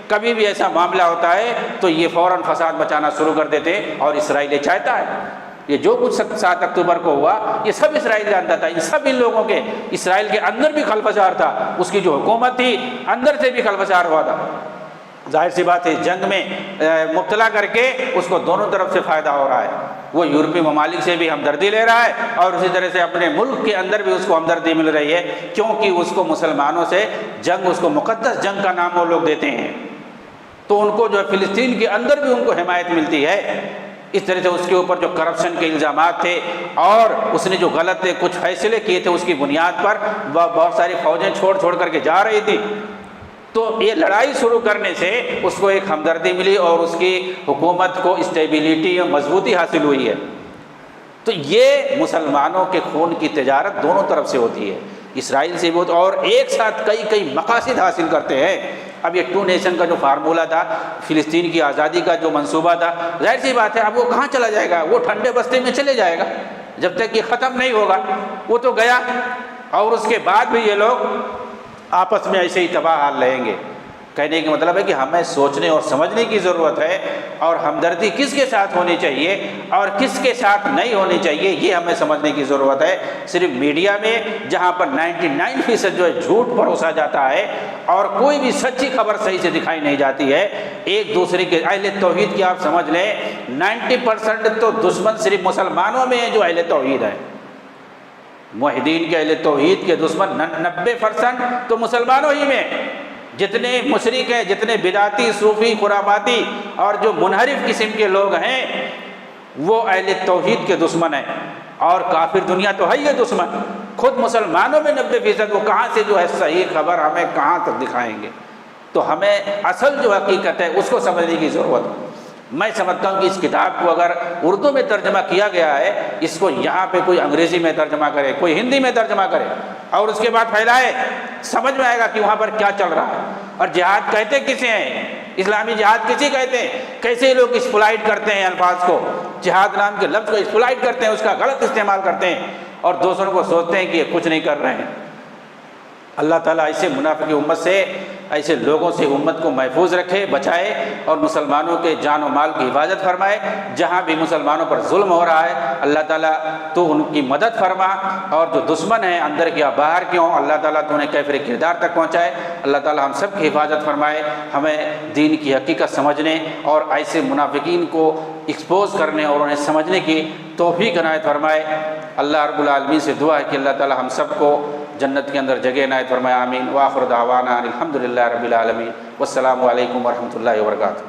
کبھی بھی ایسا معاملہ ہوتا ہے تو یہ فوراً فساد مچانا شروع کر دیتے، اور اسرائیل یہ چاہتا ہے، یہ جو کچھ 7 اکتوبر کو ہوا یہ سب اسرائیل جانتا تھا، ان لوگوں کے اسرائیل کے اندر بھی خلفشار تھا، اس کی جو حکومت تھی اندر سے بھی خلفشار ہوا تھا۔ ظاہر سی بات ہے جنگ میں مبتلا کر کے اس کو دونوں طرف سے فائدہ ہو رہا ہے، وہ یورپی ممالک سے بھی ہمدردی لے رہا ہے اور اسی طرح سے اپنے ملک کے اندر بھی اس کو ہمدردی مل رہی ہے، کیونکہ اس کو مسلمانوں سے جنگ، اس کو مقدس جنگ کا نام وہ لوگ دیتے ہیں، تو ان کو جو ہے فلسطین کے اندر بھی ان کو حمایت ملتی ہے۔ اس طرح سے اس کے اوپر جو کرپشن کے الزامات تھے اور اس نے جو غلط کچھ فیصلے کیے تھے اس کی بنیاد پر بہت ساری فوجیں چھوڑ کر کے جا رہی تھی، تو یہ لڑائی شروع کرنے سے اس کو ایک ہمدردی ملی اور اس کی حکومت کو اسٹیبلٹی اور مضبوطی حاصل ہوئی ہے۔ تو یہ مسلمانوں کے خون کی تجارت دونوں طرف سے ہوتی ہے، اسرائیل سے بھی ہوتی ہے، اور ایک ساتھ کئی مقاصد حاصل کرتے ہیں۔ اب یہ 2 نیشن کا جو فارمولہ تھا، فلسطین کی آزادی کا جو منصوبہ تھا، ظاہر سی بات ہے اب وہ کہاں چلا جائے گا، وہ ٹھنڈے بستے میں چلے جائے گا جب تک یہ ختم نہیں ہوگا، وہ تو گیا، اور اس کے بعد بھی یہ لوگ آپس میں ایسے ہی تباہ حال رہیں گے۔ کہنے کا مطلب ہے کہ ہمیں سوچنے اور سمجھنے کی ضرورت ہے، اور ہمدردی کس کے ساتھ ہونی چاہیے اور کس کے ساتھ نہیں ہونی چاہیے یہ ہمیں سمجھنے کی ضرورت ہے۔ صرف میڈیا میں جہاں پر 99% جو ہے جھوٹ پروسا جاتا ہے اور کوئی بھی سچی خبر صحیح سے دکھائی نہیں جاتی ہے، ایک دوسرے کے اہل توحید کی آپ سمجھ لیں 90% تو دشمن صرف مسلمانوں میں ہیں جو اہل توحید ہیں، موحدین کے اہل توحید کے دشمن 90% تو مسلمانوں ہی میں، جتنے مشرک ہیں، جتنے بدعتی، صوفی، خرافاتی اور جو منحرف قسم کے لوگ ہیں وہ اہل توحید کے دشمن ہیں، اور کافر دنیا تو ہے ہی دشمن، خود مسلمانوں میں 90% وہ کہاں سے جو ہے صحیح خبر ہمیں کہاں تک دکھائیں گے؟ تو ہمیں اصل جو حقیقت ہے اس کو سمجھنے کی ضرورت ہے۔ میں سمجھتا ہوں کہ اس کتاب کو اگر اردو میں ترجمہ کیا گیا ہے، اس کو یہاں پہ کوئی انگریزی میں ترجمہ کرے، کوئی ہندی میں ترجمہ کرے اور اس کے بعد پھیلائے، سمجھ میں آئے گا کہ وہاں پر کیا چل رہا ہے، اور جہاد کہتے کسے ہیں، اسلامی جہاد کسی کہتے ہیں، کیسے لوگ اسپلائٹ کرتے ہیں الفاظ کو، جہاد نام کے لفظ کو اسپلائٹ کرتے ہیں، اس کا غلط استعمال کرتے ہیں اور دوسروں کو سوچتے ہیں کہ یہ کچھ نہیں کر رہے ہیں۔ اللہ تعالیٰ ایسے منافق امت سے، ایسے لوگوں سے امت کو محفوظ رکھے، بچائے، اور مسلمانوں کے جان و مال کی حفاظت فرمائے۔ جہاں بھی مسلمانوں پر ظلم ہو رہا ہے اللہ تعالیٰ تو ان کی مدد فرما، اور جو دشمن ہیں اندر کے یا باہر کے ہوں اللہ تعالیٰ تو انہیں کیفر کردار تک پہنچائے۔ اللہ تعالیٰ ہم سب کی حفاظت فرمائے، ہمیں دین کی حقیقت سمجھنے اور ایسے منافقین کو ایکسپوز کرنے اور انہیں سمجھنے کی توفیق عنایت فرمائے۔ اللہ رب العالمین سے دعا ہے کہ اللہ تعالیٰ ہم سب کو جنت کے اندر جگہ عنایت فرمائے، آمین۔ وآخر دعوانا الحمدللہ رب العالمین، والسلام علیکم ورحمۃ اللہ وبرکاتہ۔